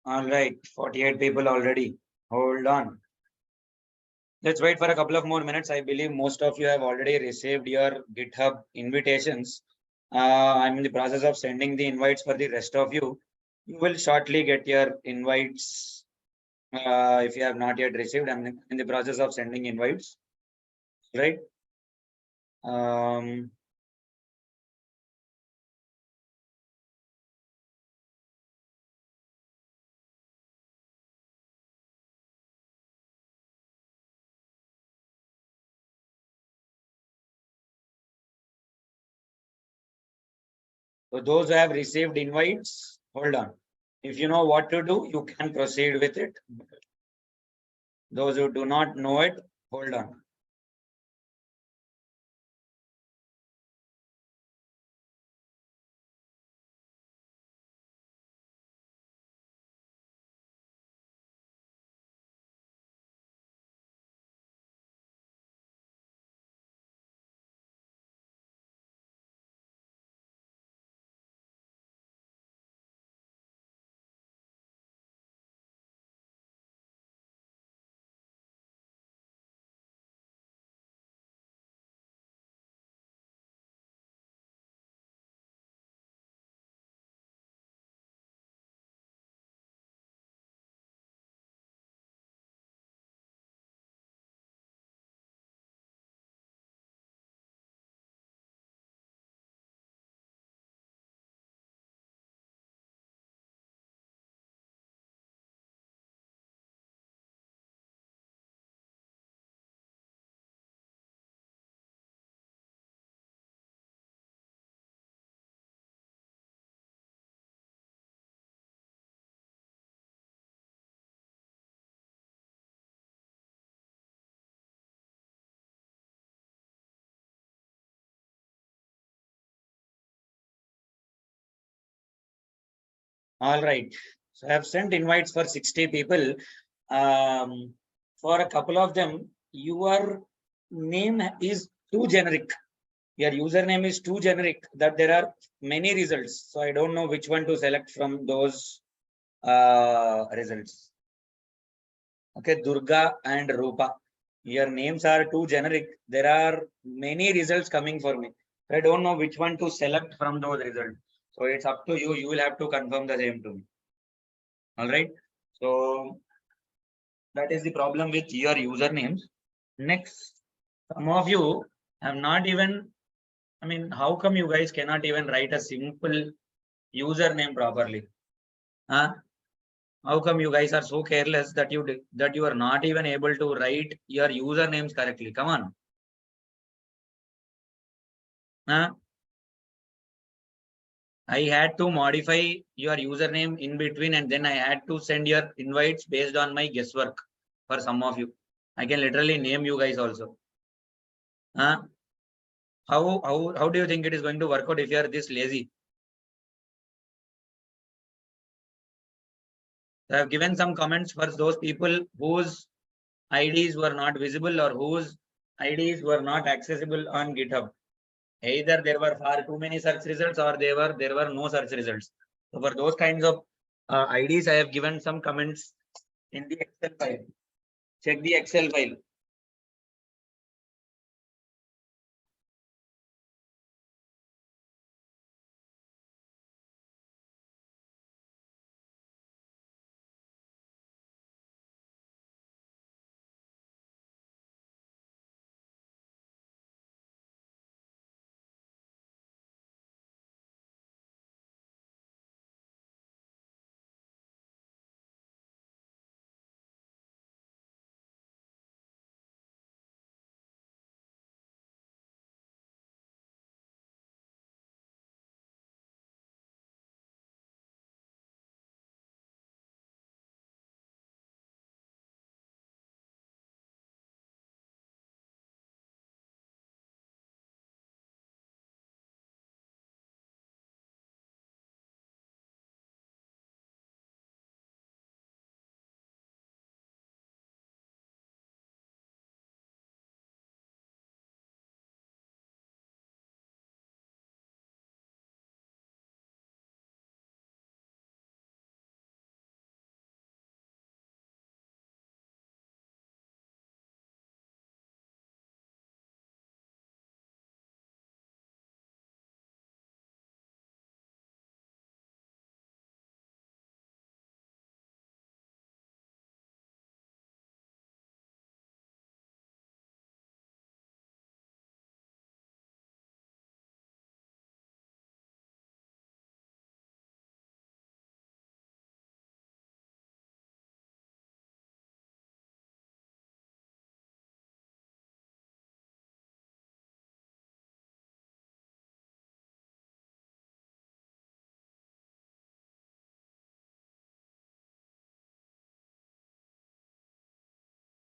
All right, 48 people already. Hold on. Let's wait for a couple of more minutes. I believe most of you have already received your GitHub invitations. I'm in the process of sending the invites for the rest of you. You will shortly get your invites. If you have not yet received, I'm in the process of sending invites. Right. Um, so those who have received invites, hold on. If you know what to do, you can proceed with it. Those who do not know it, hold on. All right. So I have sent invites for 60 people. For a couple of them, your name is too generic. Your username is too generic that there are many results. So I don't know which one to select from those results. Okay, Durga and Rupa. Your names are too generic. There are many results coming for me. I don't know which one to select from those results. So it's up to you. You will have to confirm the same to me. All right. So that is the problem with your usernames. Next, some of you have not even, I mean, how come you guys cannot even write a simple username properly? Huh? How come you guys are so careless that you are not even able to write your usernames correctly? Come on. Huh? I had to modify your username in between and then I had to send your invites based on my guesswork for some of you. I can literally name you guys also. Huh? How do you think it is going to work out if you are this lazy? I have given some comments for those people whose IDs were not visible or whose IDs were not accessible on GitHub. Either there were far too many search results or there were no search results. So for those kinds of IDs, I have given some comments in the Excel file. Check the Excel file.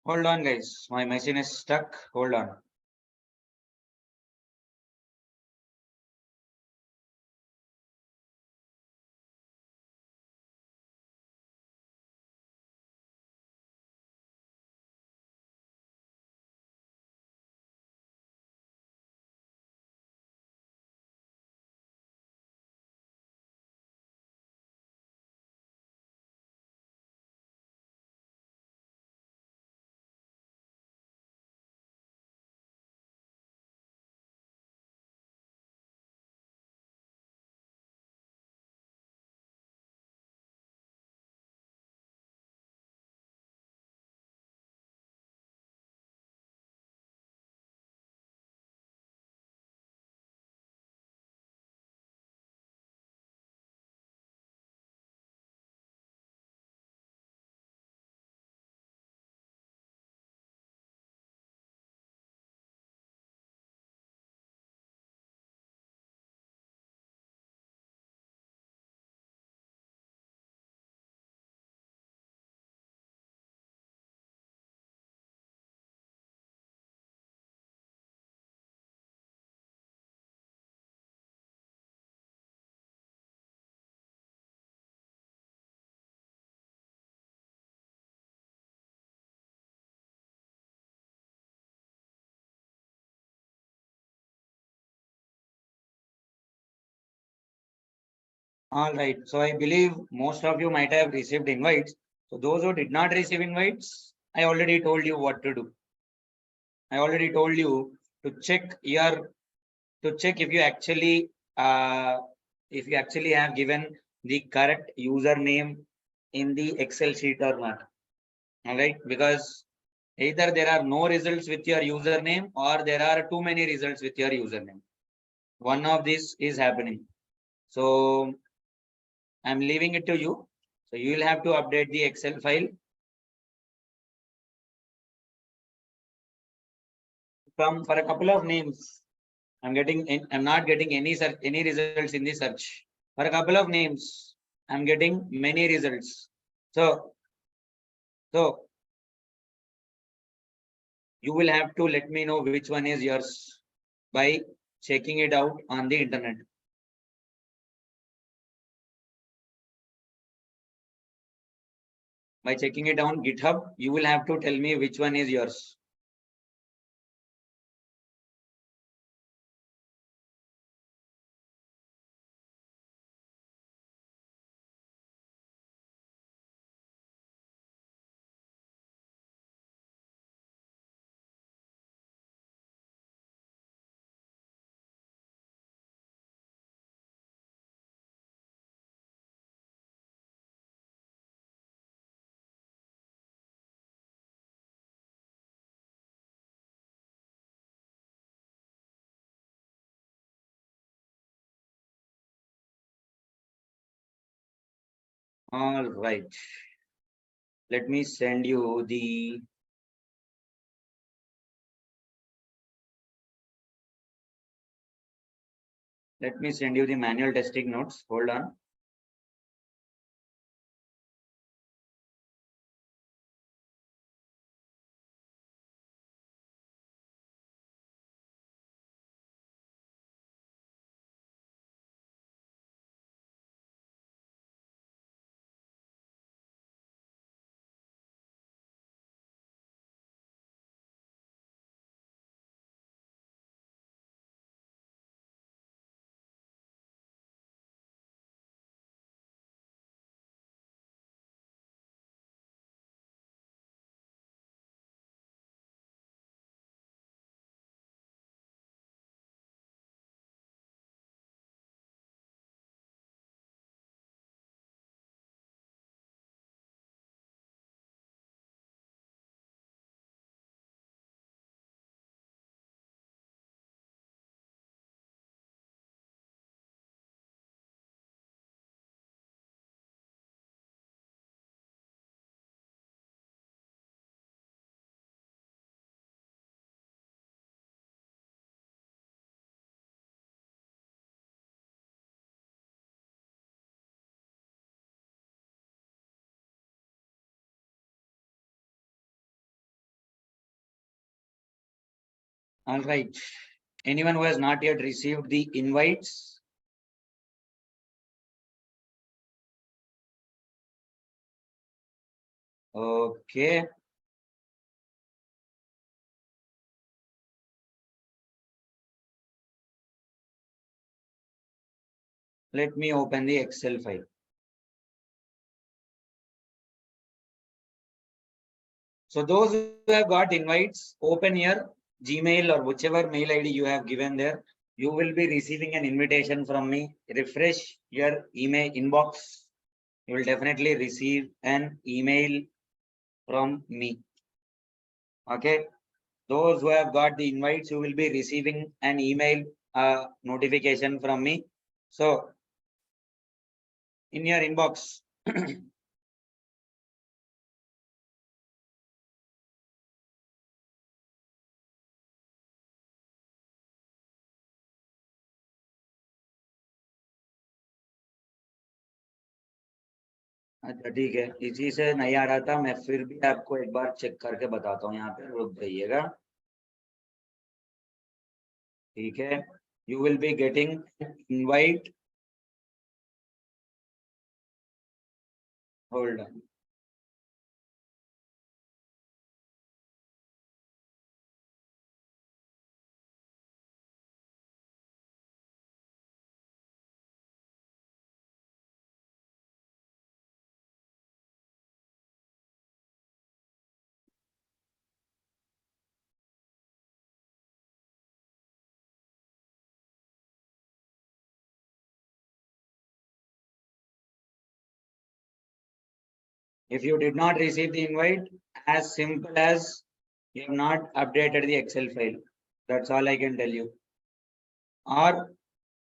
Hold on, guys. My machine is stuck. Hold on. All right. So I believe most of you might have received invites. So those who did not receive invites, I already told you what to do. I already told you to check your if you actually have given the correct username in the Excel sheet or not. All right, because either there are no results with your username or there are too many results with your username. One of these is happening. So I'm leaving it to you. So you will have to update the Excel file from for a couple of names. I'm not getting any results in the search. For a couple of names, I'm getting many results. So you will have to let me know which one is yours by checking it out on the internet. By checking it on GitHub, you will have to tell me which one is yours. All right. Let me send you the manual testing notes. Hold on. All right. Anyone who has not yet received the invites? Okay. Let me open the Excel file. So those who have got invites, open your Gmail or whichever mail ID you have given there. You will be receiving an invitation from me. Refresh your email inbox. You will definitely receive an email from me. Okay. Those who have got the invites, you will be receiving an email notification from me. So in your inbox, अच्छा ठीक है, इसी से नहीं आ रहा था, मैं फिर भी आपको एक बार चेक करके बताता हूँ, यहाँ पे रुक जाइएगा। ठीक है, you will be getting invite, hold on. If you did not receive the invite, as simple as you have not updated the Excel file. That's all I can tell you. Or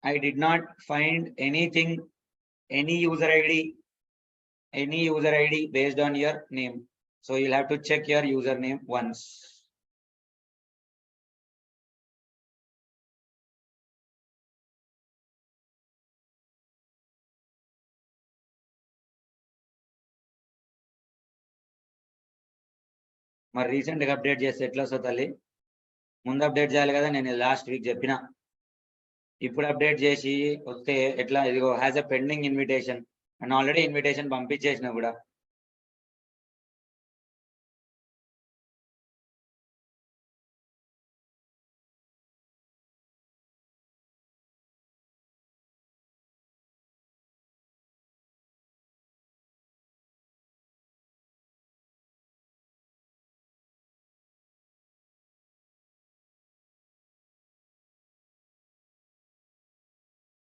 I did not find anything, any user ID based on your name. So you'll have to check your username once. మరి recent గా update చేస్తే ఎట్లా వస్తుంది తల్లి? ముందు update చేయాలి కదా, నేను లాస్ట్ వీక్ చెప్పిన. ఇప్పుడు అప్డేట్ చేసి వస్తే ఎట్లా? ఇదిగో has a pending invitation and already invitation పంపించేసిన కూడా.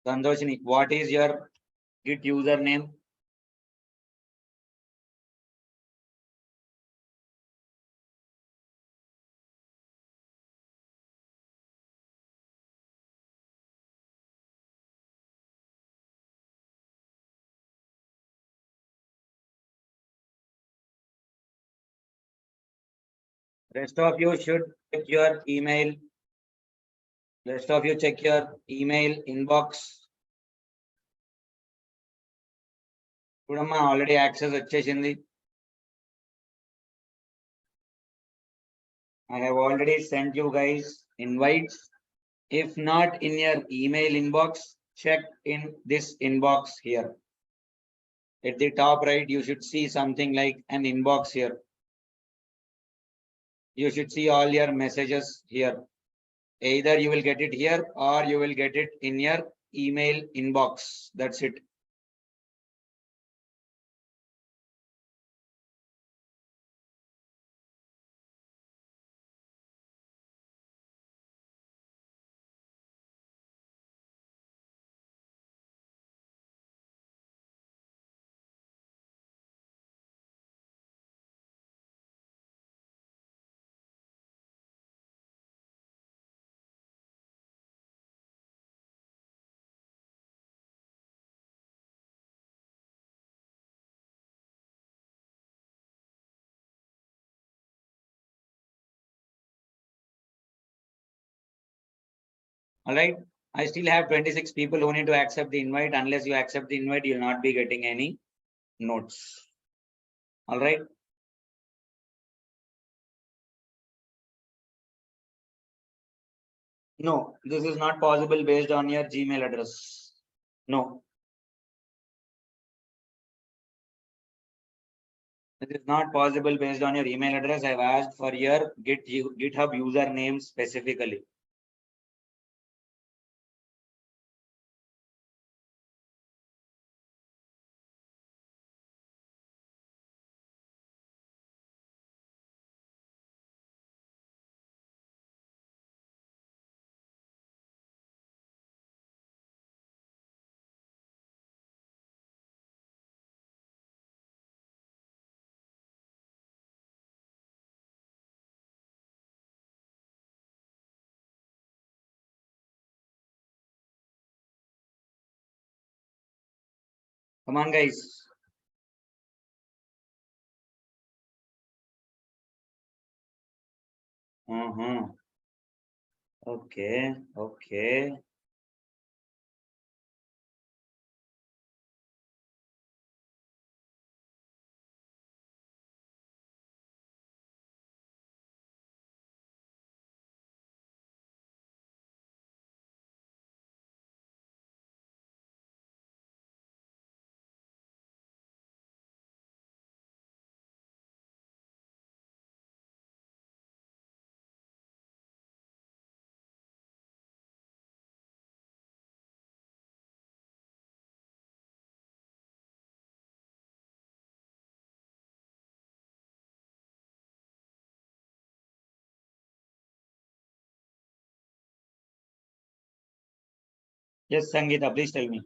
Santoshini, what is your Git username? Rest of you should check your email. Rest of you check your email inbox. చూడమ్మా, ఆల్రెడీ యాక్సెస్ వచ్చేసింది. I have already sent you guys invites. If not in your email inbox, check in this inbox here. At the top right, you should see something like an inbox here. You should see all your messages here. Either you will get it here or you will get it in your email inbox. That's it. All right. I still have 26 people who need to accept the invite. Unless you accept the invite, you'll not be getting any notes. All right. No, this is not possible based on your Gmail address. No, it is not possible based on your email address. I've asked for your GitHub username specifically. Come on, guys. Okay, okay. Yes, Sangeeta, please tell me.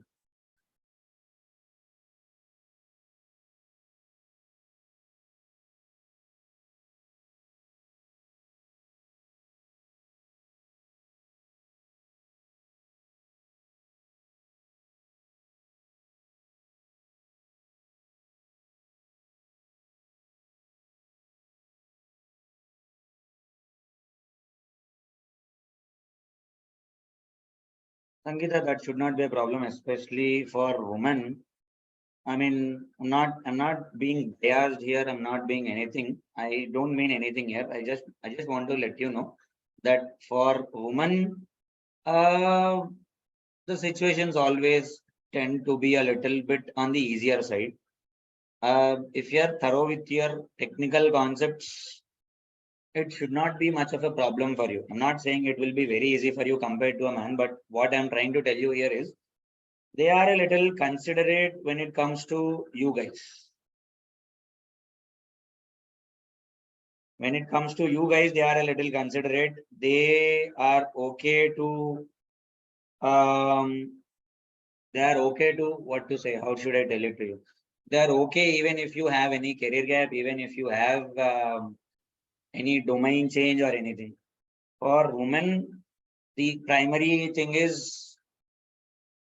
Sangeeta, that should not be a problem, especially for women. I mean, I'm not being biased here. I'm not being anything. I don't mean anything here. I just want to let you know that for women, uh, the situations always tend to be a little bit on the easier side. If you're thorough with your technical concepts, it should not be much of a problem for you. I'm not saying it will be very easy for you compared to a man, but what I'm trying to tell you here is they are a little considerate when it comes to you guys. When it comes to you guys, they are a little considerate. They are okay to um they are okay to what to say. How should I tell it to you? They are okay even if you have any career gap, even if you have any domain change or anything. For women, the primary thing is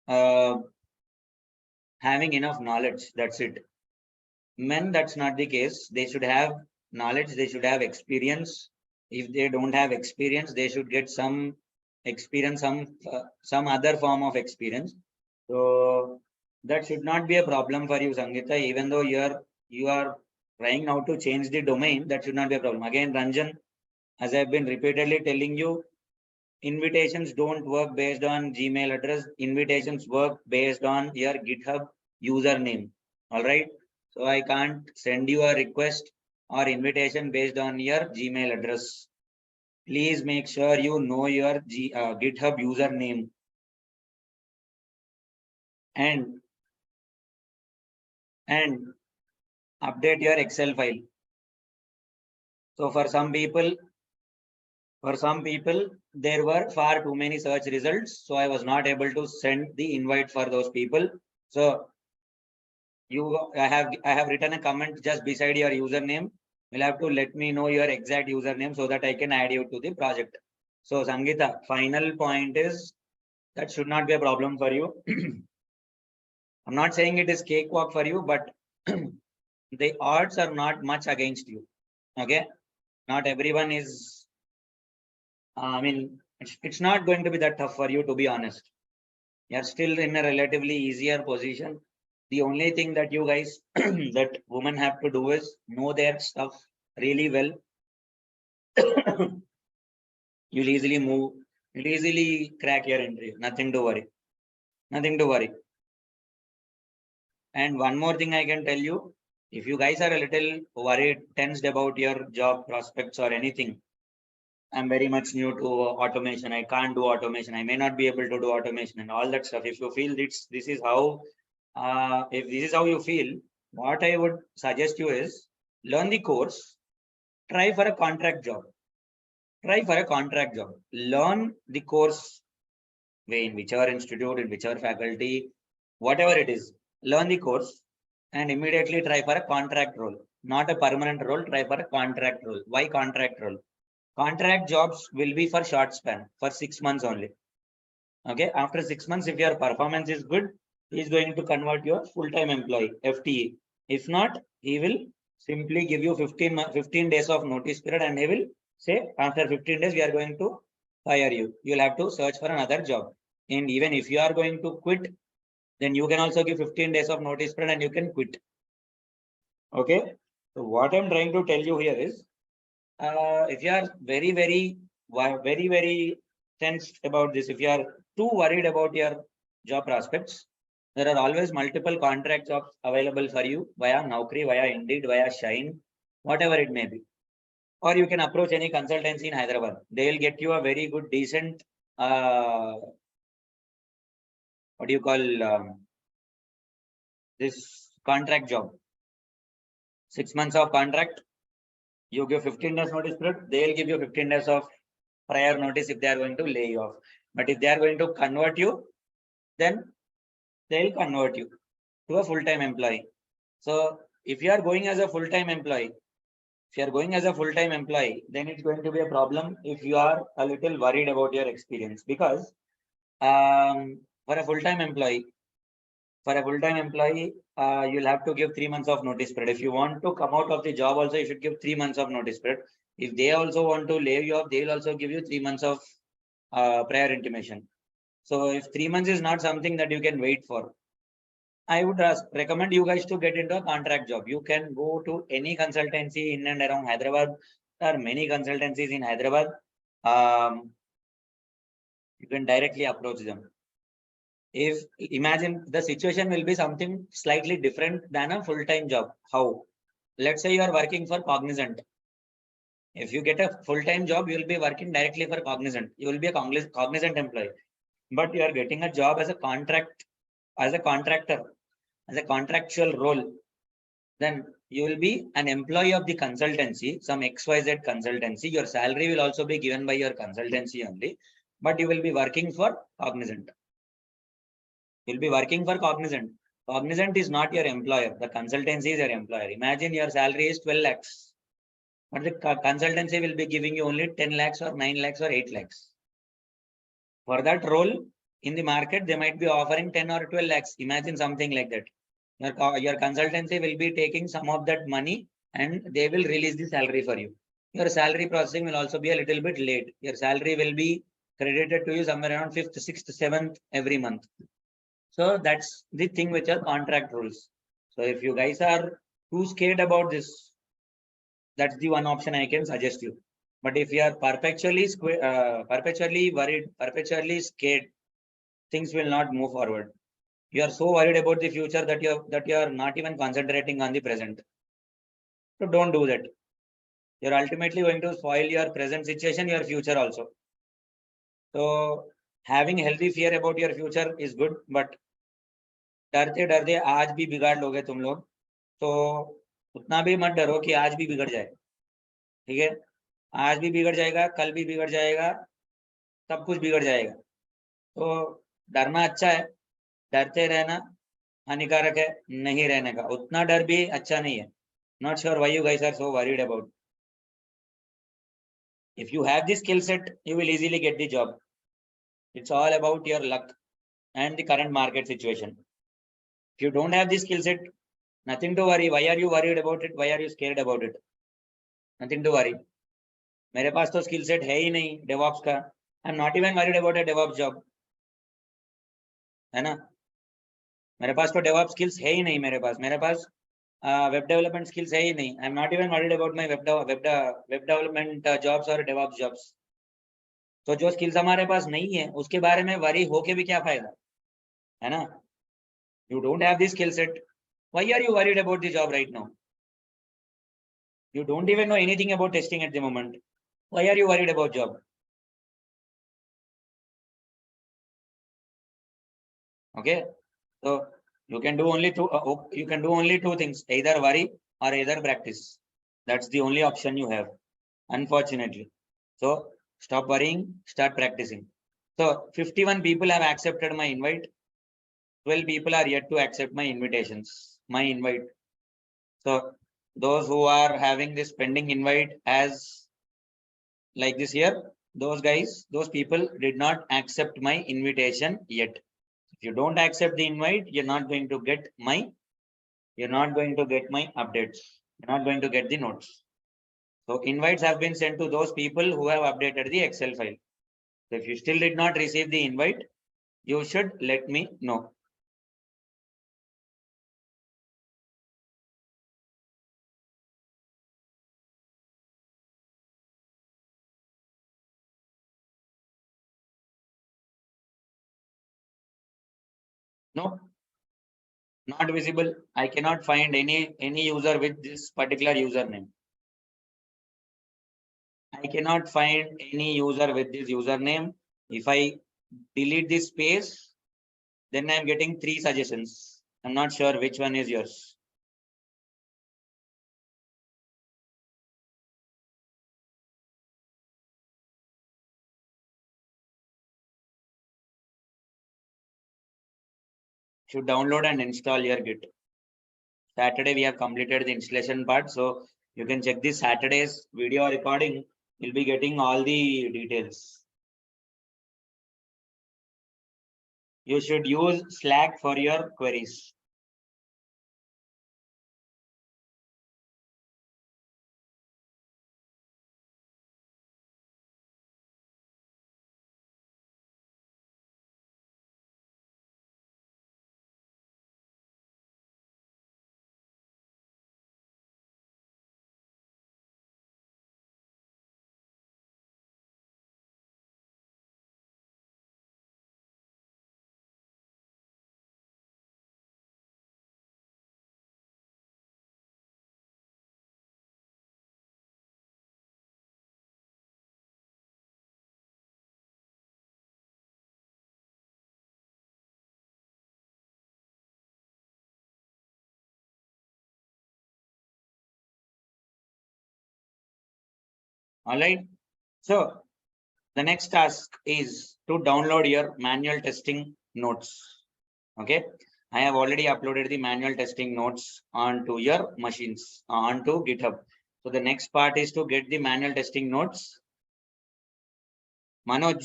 uh, having enough knowledge. That's it. Men, that's not the case. They should have knowledge, they should have experience. If they don't have experience, they should get some experience, some other form of experience. So that should not be a problem for you, Sangeeta, even though you are trying now to change the domain, that should not be a problem. Again, Ranjan, as I've been repeatedly telling you, invitations don't work based on Gmail address. Invitations work based on your GitHub username. All right. So I can't send you a request or invitation based on your Gmail address. Please make sure you know your GitHub username and and update your Excel file. So for some people, there were far too many search results. So I was not able to send the invite for those people. So I have written a comment just beside your username. You'll have to let me know your exact username so that I can add you to the project. So Sangeeta, final point is that should not be a problem for you. I'm not saying it is cakewalk for you, but the odds are not much against you. Okay, not everyone is. I mean, it's not going to be that tough for you, to be honest. You're still in a relatively easier position. The only thing that you guys that women have to do is know their stuff really well. You'll easily move You'll easily crack your interview. Nothing to worry. Nothing to worry. And one more thing I can tell you, if you guys are a little worried, tensed about your job prospects or anything, I'm very much new to automation. I can't do automation. I may not be able to do automation and all that stuff. If you feel this is how, if this is how you feel, what I would suggest you is learn the course, try for a contract job. Try for a contract job. Learn the course in whichever institute, in whichever faculty, whatever it is. Learn the course and immediately try for a contract role, not a permanent role. Try for a contract role. Why contract role? Contract jobs will be for short span, for 6 months only. Okay, after 6 months, if your performance is good, he is going to convert your full-time employee, FTE. If not, he will simply give you 15 days of notice period and he will say, after 15 days, we are going to fire you. You'll have to search for another job. And even if you are going to quit, then you can also give 15 days of notice period and you can quit. Okay, so what I'm trying to tell you here is, if you are very tensed about this, if you are too worried about your job prospects, there are always multiple contract jobs available for you via Naukri, via Indeed, via Shine, whatever it may be. Or you can approach any consultancy in Hyderabad. They will get you a very good, decent, what do you call this contract job? 6 months of contract. You give 15 days notice period, they will give you 15 days of prior notice if they are going to lay you off. But if they are going to convert you, then they will convert you to a full-time employee. So if you are going as a full-time employee, then it's going to be a problem if you are a little worried about your experience, because for a full-time employee, you'll have to give 3 months of notice period. If you want to come out of the job also, you should give 3 months of notice period. If they also want to lay you off, they will also give you 3 months of prior intimation. So if 3 months is not something that you can wait for, I would recommend you guys to get into a contract job. You can go to any consultancy in and around Hyderabad. There are many consultancies in Hyderabad. You can directly approach them. If imagine the situation will be something slightly different than a full-time job. How? Let's say you are working for Cognizant. If you get a full-time job, you will be working directly for Cognizant. You will be a Cognizant employee, but you are getting a job as a contract, as a contractor, as a contractual role. Then you will be an employee of the consultancy, some XYZ consultancy. Your salary will also be given by your consultancy only, but you will be working for Cognizant. You'll be working for Cognizant. Cognizant is not your employer. The consultancy is your employer. Imagine your salary is 12 lakhs, but the consultancy will be giving you only 10 lakhs or 9 lakhs or 8 lakhs. For that role in the market, they might be offering 10 or 12 lakhs. Imagine something like that. Your consultancy will be taking some of that money and they will release the salary for you. Your salary processing will also be a little bit late. Your salary will be credited to you somewhere around 5th, 6th, 7th every month. So that's the thing with your contract rules. So if you guys are too scared about this, that's the one option I can suggest you. But if you are perpetually worried, perpetually scared, things will not move forward. You are so worried about the future that you are not even concentrating on the present. So don't do that. You're ultimately going to spoil your present situation, your future also. So having healthy fear about your future is good, but डरते डरते आज भी बिगाड़ लोगे तुम लोग, तो उतना भी मत डरो कि आज भी बिगड़ जाए. ठीक है, आज भी बिगड़ जाएगा, कल भी बिगड़ जाएगा, सब कुछ बिगड़ जाएगा. तो डरना अच्छा है, डरते रहना हानिकारक है, नहीं रहने का. उतना डर भी अच्छा नहीं है. Not sure why you guys are so worried about. If you have the skill set, you will easily get the job. It's all about your luck and the current market situation. If you don't have the skill set, nothing to worry. Why are you worried about it? Why are you scared about it? Nothing to worry. मेरे पास तो skill set है ही नहीं DevOps का. I'm not even worried about a DevOps job. है ना? मेरे पास तो DevOps skills है ही नहीं. मेरे पास web development skills है ही नहीं. I'm not even worried about my web development jobs or DevOps jobs. तो जो स्किल्स हमारे पास नहीं है उसके बारे में वरी होके भी क्या फायदा है ना. You don't have the skill set. Why are you worried about the job right now? You don't even know anything about testing at the moment. Why are you worried about job? Okay, so you can do only two things: either worry or either practice. That's the only option you have, unfortunately. So stop worrying, start practicing. So 51 people have accepted my invite. 12 people are yet to accept my invite. So those who are having this pending invite as like this here, those people did not accept my invitation yet. If you don't accept the invite, you're not going to get my updates. You're not going to get the notes. So invites have been sent to those people who have updated the Excel file. So if you still did not receive the invite, you should let me know. No, not visible. I cannot find any user with this particular username. I cannot find any user with this username. If I delete this space, then I'm getting 3 suggestions. I'm not sure which one is yours. Should download and install your Git. Saturday we have completed the installation part, so you can check this Saturday's video recording. You'll be getting all the details. You should use Slack for your queries. All right. So the next task is to download your manual testing notes. Okay. I have already uploaded the manual testing notes onto your machines, onto GitHub. So the next part is to get the manual testing notes. Manoj,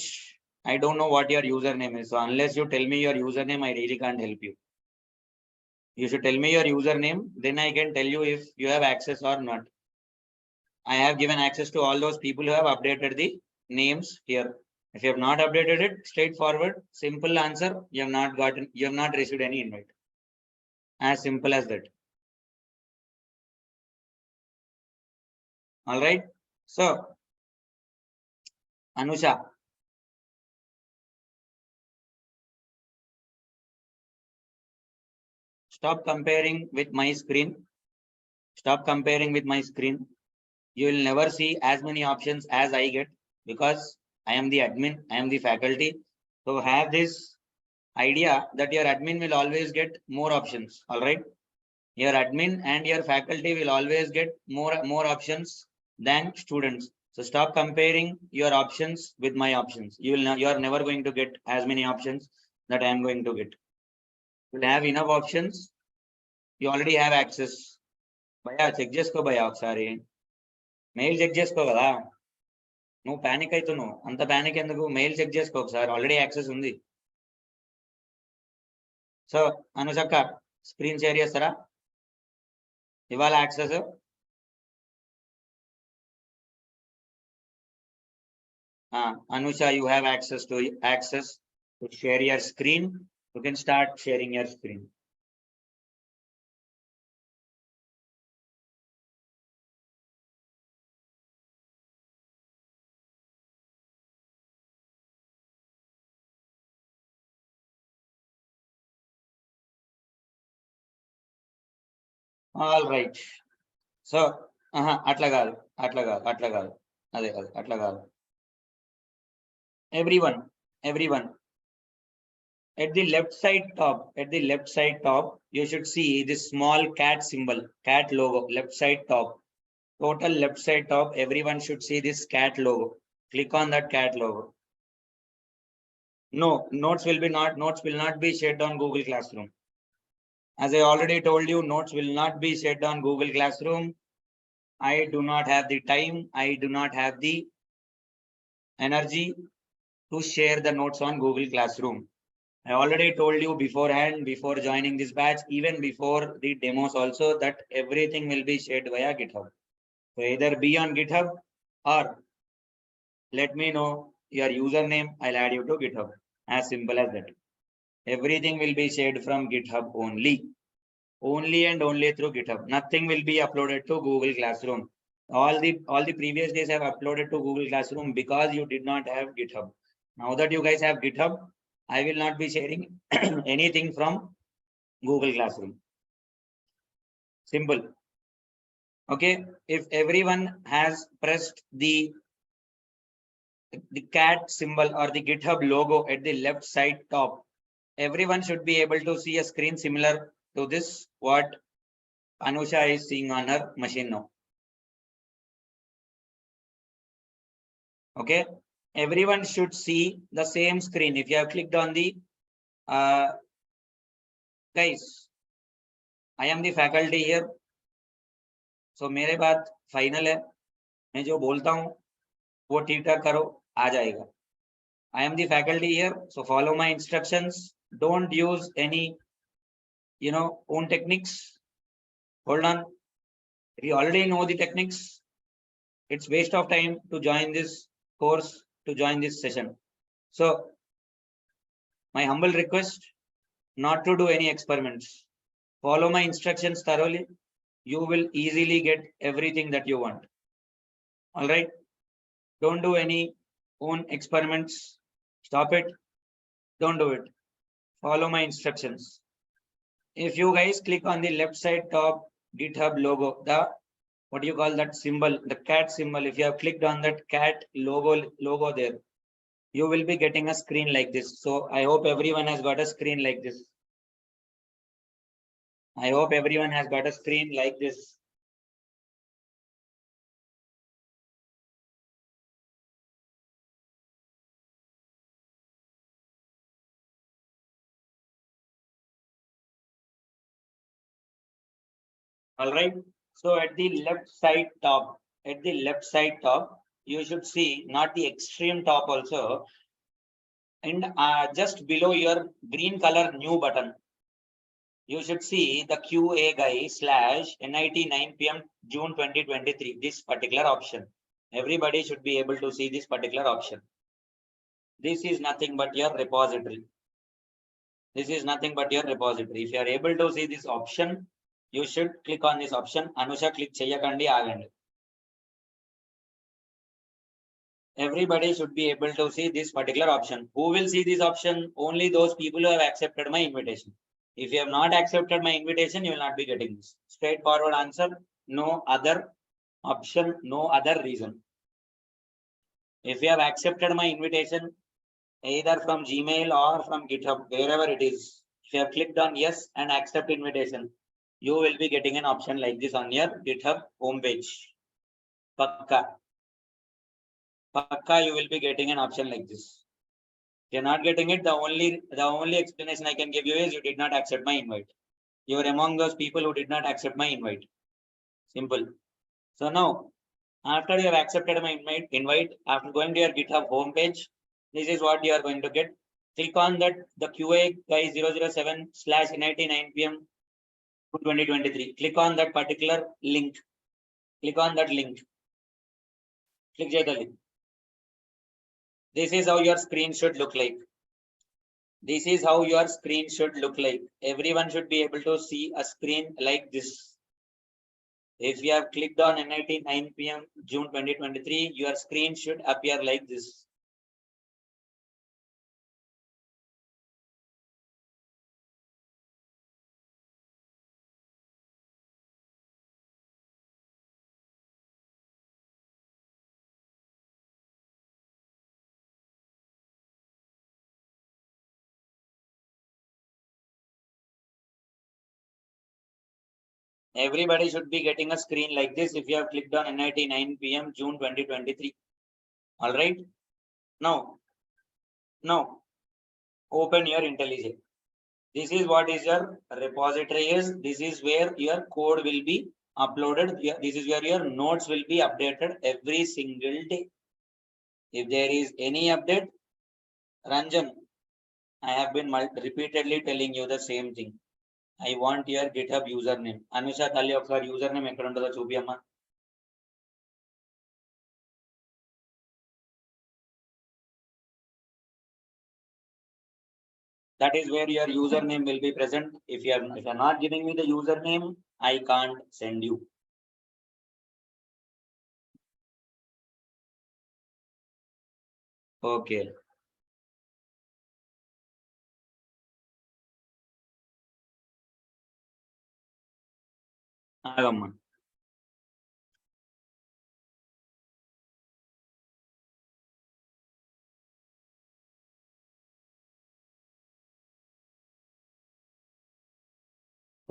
I don't know what your username is. So unless you tell me your username, I really can't help you. You should tell me your username, then I can tell you if you have access or not. I have given access to all those people who have updated the names here. If you have not updated it, straightforward, simple answer, you have not received any invite. As simple as that. All right. So, Anusha, stop comparing with my screen. Stop comparing with my screen. You will never see as many options as I get because I am the admin, I am the faculty. So have this idea that your admin will always get more options. All right. Your admin and your faculty will always get more options than students. So stop comparing your options with my options. You are never going to get as many options that I am going to get. You'll have enough options. You already have access. భయ్యా check చేసుకో భయ్యా ఒకసారి mail check చేసుకో కదా నువ్వు panic అవుతున్నావు అంత panic ఎందుకు మెయిల్ చెక్ చేసుకో ఒకసారి ఆల్రెడీ యాక్సెస్ ఉంది సో అనుషక్క స్క్రీన్ షేర్ చేస్తారా ఇవాళ access Anusha, you have access to share your screen. You can start sharing your screen. All right. So, అట్లా కాదు, అట్లా కాదు, అట్లా కాదు, అదే కాదు, అట్లా కాదు. Everyone. At the left side top, you should see this small cat symbol, cat logo, left side top. Total left side top, everyone should see this cat logo. Click on that cat logo. No, notes will not be shared on Google Classroom. As I already told you, notes will not be shared on Google Classroom. I do not have the time. I do not have the energy to share the notes on Google Classroom. I already told you beforehand, before joining this batch, even before the demos also, that everything will be shared via GitHub. So either be on GitHub or let me know your username. I'll add you to GitHub. As simple as that. Everything will be shared from GitHub only. Only and only through GitHub. Nothing will be uploaded to Google Classroom. All the previous days I have uploaded to Google Classroom because you did not have GitHub. Now that you guys have GitHub, I will not be sharing anything from Google Classroom. Simple. Okay. If everyone has pressed the cat symbol or the GitHub logo at the left side top, everyone should be able to see a screen similar to this what Anusha is seeing on her machine now. Okay, everyone should see the same screen. If you have clicked on the guys, I am the faculty here, so मेरे बात final है. मैं जो बोलता हूँ वो ठीक ठाक करो, आ जाएगा. I am the faculty here, so follow my instructions. Don't use any own techniques. Hold on. If you already know the techniques, it's waste of time to join this course, to join this session. So my humble request, not to do any experiments. Follow my instructions thoroughly. You will easily get everything that you want. All right. Don't do any own experiments. Stop it. Don't do it. Follow my instructions. If you guys click on the left side top GitHub logo, the what do you call that symbol, the cat symbol, if you have clicked on that cat logo there, you will be getting a screen like this. So I hope everyone has got a screen like this. I hope everyone has got a screen like this. All right. So at the left side top, you should see not the extreme top also, and just below your green color new button, you should see the QA guy / NIT 9 PM June 2023. This particular option. Everybody should be able to see this particular option. This is nothing but your repository. This is nothing but your repository. If you are able to see this option, you should click on this option. Anusha, click cheyakandi agandi. Everybody should be able to see this particular option. Who will see this option? Only those people who have accepted my invitation. If you have not accepted my invitation, you will not be getting this. Straightforward answer. No other option, no other reason. If you have accepted my invitation, either from Gmail or from GitHub, wherever it is, if you have clicked on yes and accept invitation, you will be getting an option like this on your GitHub homepage. Pakka, you will be getting an option like this. If you're not getting it, the only explanation I can give you is you did not accept my invite. You are among those people who did not accept my invite. Simple. So now, after you have accepted my invite, after going to your GitHub homepage, this is what you are going to get. Click on that, the QA guy 007 / NIT 9 PM 2023. Click on that particular link. Click on that link. Click the link. This is how your screen should look like. This is how your screen should look like. Everyone should be able to see a screen like this. If you have clicked on NIT 9 PM June 2023, your screen should appear like this. Everybody should be getting a screen like this if you have clicked on NIT 9 p.m. June 2023. All right. Now open your IntelliJ. This is what is your repository is. This is where your code will be uploaded. This is where your notes will be updated every single day. If there is any update, Ranjan, I have been repeatedly telling you the same thing. I want your GitHub username. Anusha, tell your username ekkada untodo chupiyamma. That is where your username will be present. If you are not giving me the username, I can't send you. Okay. Agama.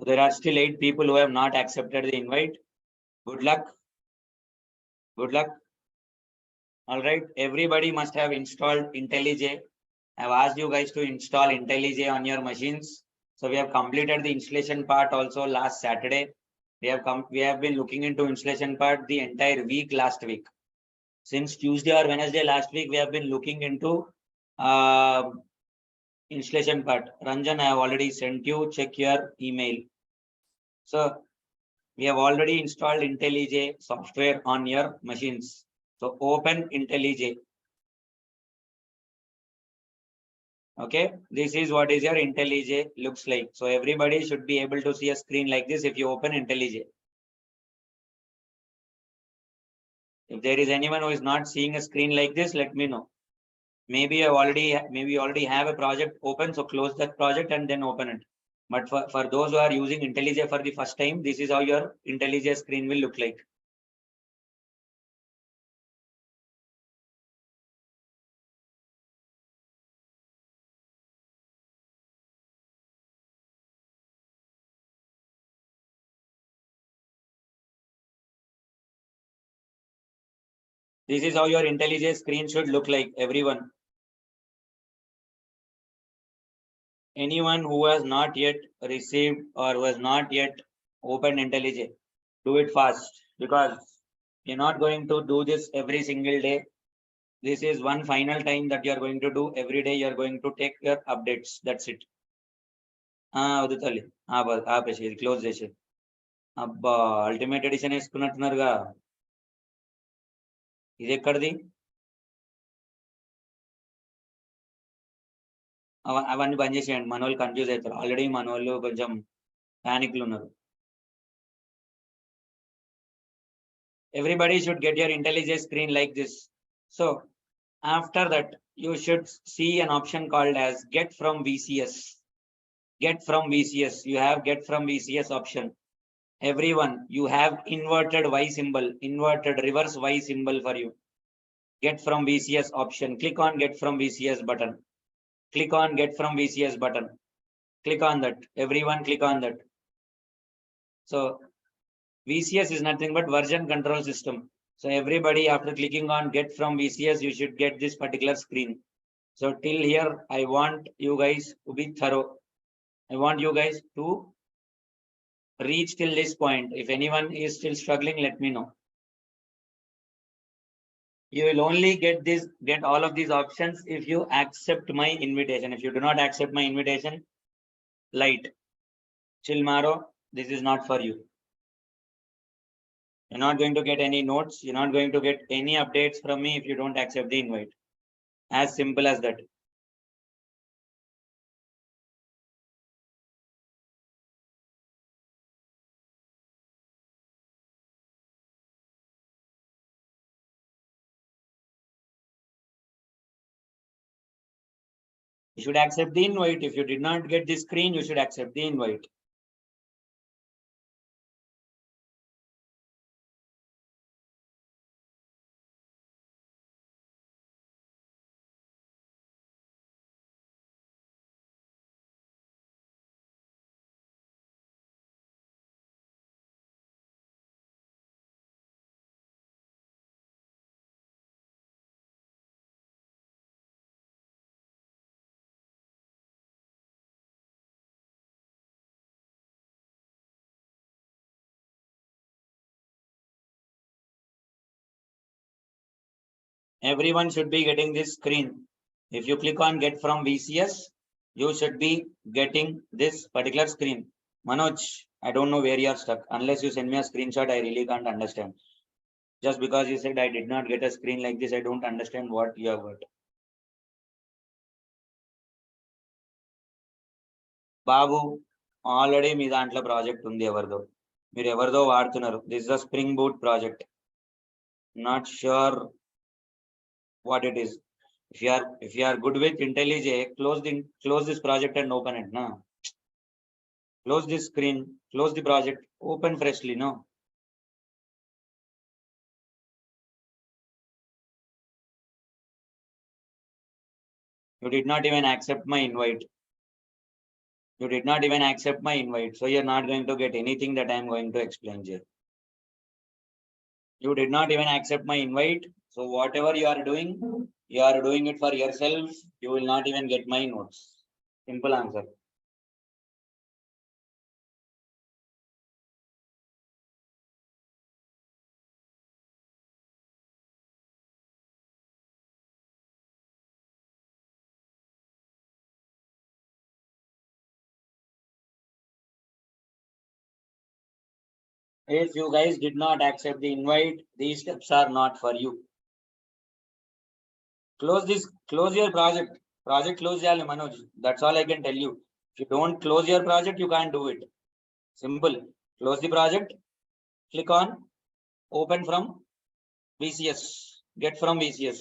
There are still 8 people who have not accepted the invite. Good luck. Good luck. All right. Everybody must have installed IntelliJ. I've asked you guys to install IntelliJ on your machines. So we have completed the installation part also last Saturday. We have been looking into installation part the entire week last week. Since Tuesday or Wednesday last week, we have been looking into installation part. Ranjan, I have already sent you. Check your email. So we have already installed IntelliJ software on your machines. So open IntelliJ. Okay, this is what is your IntelliJ looks like. So everybody should be able to see a screen like this if you open IntelliJ. If there is anyone who is not seeing a screen like this, let me know. Maybe you already have a project open, so close that project and then open it. But for those who are using IntelliJ for the first time, this is how your IntelliJ screen will look like. This is how your IntelliJ screen should look like, everyone. Anyone who has not yet received or who has not yet opened IntelliJ, do it fast because you're not going to do this every single day. This is one final time that you are going to do. Every day you are going to take your updates. That's it. వదుతాలి ఆపేసి ఇది close చేసి అబ్బా ultimate edition వేసుకున్నట్టున్నారుగా ఇది ఎక్కడిది అవన్నీ బంద్ చేసేయండి మన వాళ్ళు కన్ఫ్యూజ్ అవుతారు ఆల్రెడీ మన వాళ్ళు కొంచెం ప్యానిక్లు ఉన్నారు everybody should get your IntelliJ screen like this. So after that you should see an option called as get from VCS. Get from VCS. You have get from VCS option. Everyone, you have inverted Y symbol, inverted reverse Y symbol for you. Get from VCS option. Click on get from VCS button. Click on get from VCS button. Click on that. Everyone click on that. So VCS is nothing but version control system. So everybody after clicking on get from VCS, you should get this particular screen. So till here, I want you guys to be thorough. I want you guys to reach till this point. If anyone is still struggling, let me know. You will only get all of these options if you accept my invitation. If you do not accept my invitation, light, chill maro, this is not for you. You're not going to get any notes. You're not going to get any updates from me if you don't accept the invite. As simple as that. You should accept the invite. If you did not get the screen, you should accept the invite. Everyone should be getting this screen. If you click on get from VCS, you should be getting this particular screen. Manoj, I don't know where you are stuck. Unless you send me a screenshot, I really can't understand. Just because you said I did not get a screen like this, I don't understand what you have got. బాబు already మీ దాంట్లో project ఉంది ఎవరిదో మీరు ఎవరిదో వాడుతున్నారు this is the spring boot project not sure what it is. If you are good with IntelliJ, close this project and open it. No, close this screen, close the project, open freshly. No, you did not even accept my invite. You did not even accept my invite, so you're not going to get anything that I'm going to explain here. You did not even accept my invite, so whatever you are doing it for yourself. You will not even get my notes. Simple answer. If you guys did not accept the invite, these steps are not for you. Close your project. Project close yale, Manoj. That's all I can tell you. If you don't close your project, you can't do it. Simple. Close the project. Click on open from VCS. Get from VCS.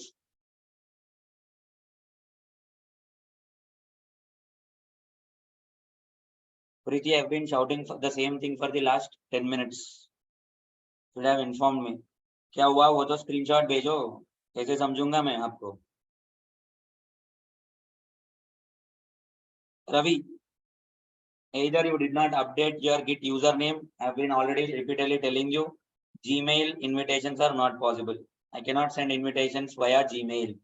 Preeti, I've been shouting for the same thing for the last 10 minutes. Should have informed me. क्या हुआ वो तो screenshot भेजो कैसे समझूंगा मैं आपको Ravi either you did not update your git username. I've been already repeatedly telling you Gmail invitations are not possible. I cannot send invitations via Gmail.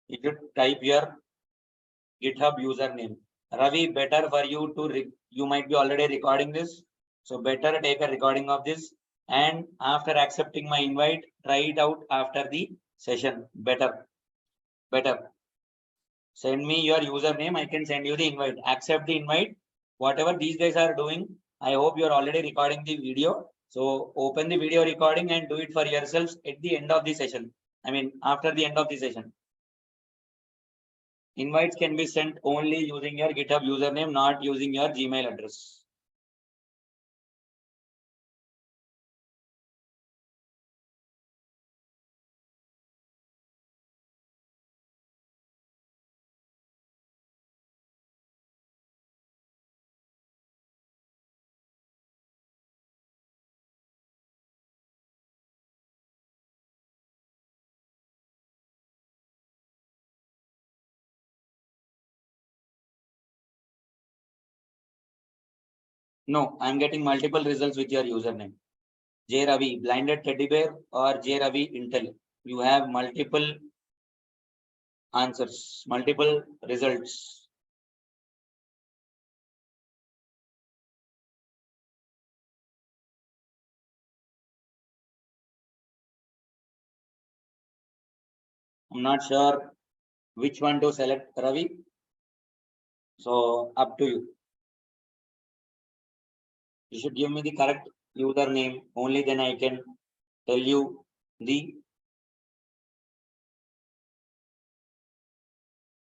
You should type your GitHub username. Ravi, better for you to you might be already recording this, so better take a recording of this, and after accepting my invite, try it out after the session. Better send me your username. I can send you the invite. Accept the invite. Whatever these guys are doing, I hope you're already recording the video. So open the video recording and do it for yourselves at the end of the session. I mean, after the end of the session. Invites can be sent only using your GitHub username, not using your Gmail address. No, I'm getting multiple results with your username. J Ravi, blinded teddy bear, or J Ravi Intel. You have multiple answers, multiple results. I'm not sure which one to select, Ravi. So up to you. You should give me the correct username. Only then I can tell you the.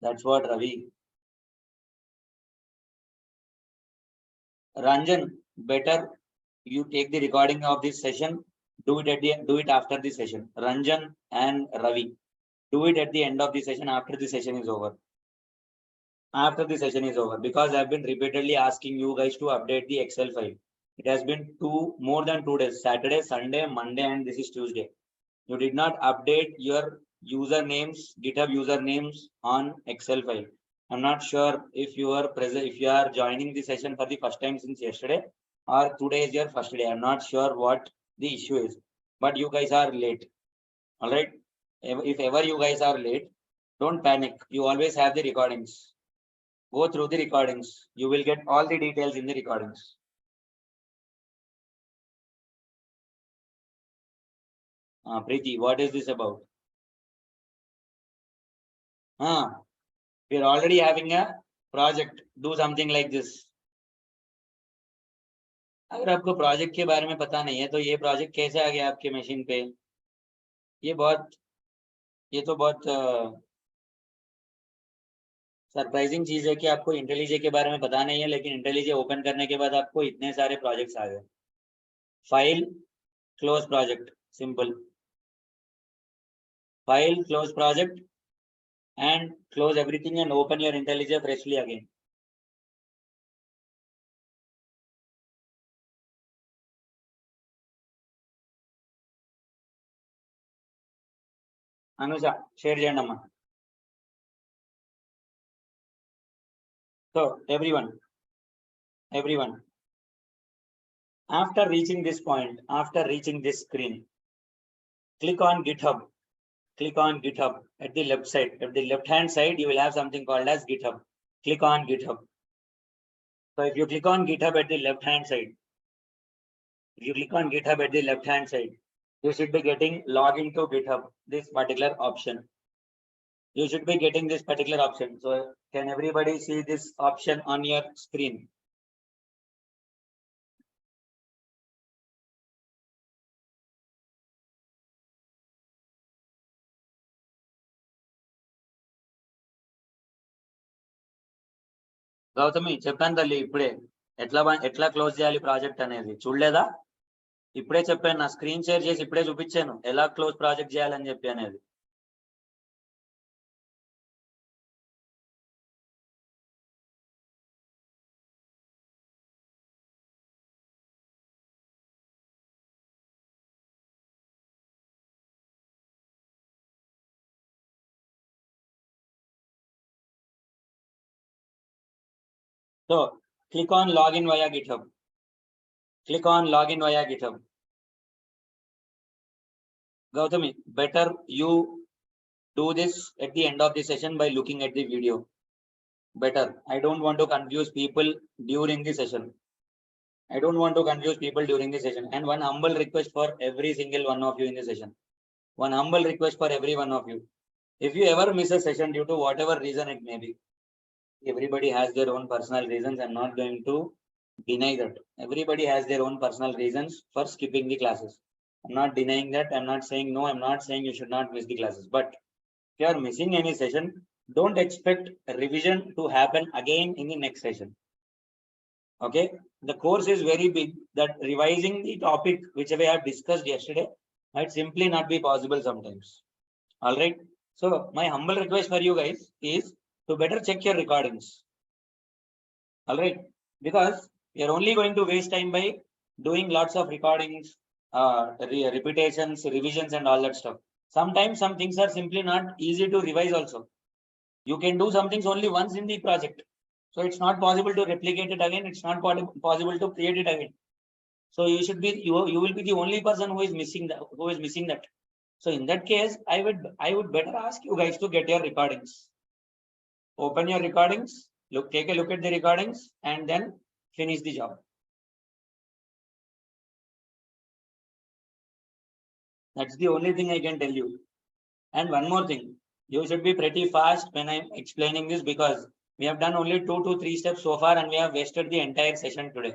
That's what Ravi. Ranjan, better you take the recording of this session. Do it after the session. Ranjan and Ravi. Do it at the end of the session after the session is over. After the session is over, because I've been repeatedly asking you guys to update the Excel file. It has been more than 2 days, Saturday, Sunday, Monday, and this is Tuesday. You did not update your usernames, GitHub usernames on Excel file. I'm not sure if you are present, if you are joining the session for the first time since yesterday, or today is your first day. I'm not sure what the issue is, but you guys are late. All right. If ever you guys are late, don't panic. You always have the recordings. Go through the recordings. You will get all the details in the recordings. Preeti, what is this about? We are already having a project. Do something like this. अगर आपको project के बारे में पता नहीं है तो ये प्रोजेक्ट कैसे आ गया आपके मशीन पे? ये तो बहुत सरप्राइजिंग चीज है कि आपको इंटेलिजे के बारे में पता नहीं है, लेकिन इंटेलिजे ओपन करने के बाद आपको इतने सारे प्रोजेक्ट्स आ गए. File, close project, simple. File, close project and close everything and open your IntelliJ freshly again. Anusha, share your number. So everyone, after reaching this point, after reaching this screen, click on GitHub. Click on GitHub at the left side. At the left hand side, you will have something called as GitHub. Click on GitHub. So if you click on GitHub at the left hand side, you should be getting login to GitHub, this particular option. You should be getting this particular option. So can everybody see this option on your screen? Gautami చెప్పాను తల్లి ఇప్పుడే ఎట్లా close చేయాలి project అనేది. చూడలేదా? ఇప్పుడే చెప్పాను, నా స్క్రీన్ షేర్ చేసి ఇప్పుడే చూపించాను ఎలా క్లోజ్ ప్రాజెక్ట్ చేయాలని చెప్పి అనేది. So click on login via GitHub. Click on login via GitHub. Gautami, better you do this at the end of the session by looking at the video. Better. I don't want to confuse people during the session. And one humble request for every single one of you in the session. One humble request for every one of you. If you ever miss a session due to whatever reason it may be, everybody has their own personal reasons. I'm not going to deny that. Everybody has their own personal reasons for skipping the classes. I'm not denying that. I'm not saying no. I'm not saying you should not miss the classes. But if you are missing any session, don't expect revision to happen again in the next session. Okay? The course is very big, that revising the topic which we have discussed yesterday might simply not be possible sometimes. All right? So my humble request for you guys is to better check your recordings. All right? Because you're only going to waste time by doing lots of recordings, repetitions, revisions, and all that stuff. Sometimes some things are simply not easy to revise also. You can do some things only once in the project. So it's not possible to replicate it again. It's not possible to create it again. So you should be, you will be the only person who is missing that. So in that case, I would better ask you guys to get your recordings. Open your recordings, take a look at the recordings, and then finish the job. That's the only thing I can tell you. And one more thing, you should be pretty fast when I'm explaining this, because we have done only 2 to 3 steps so far and we have wasted the entire session today.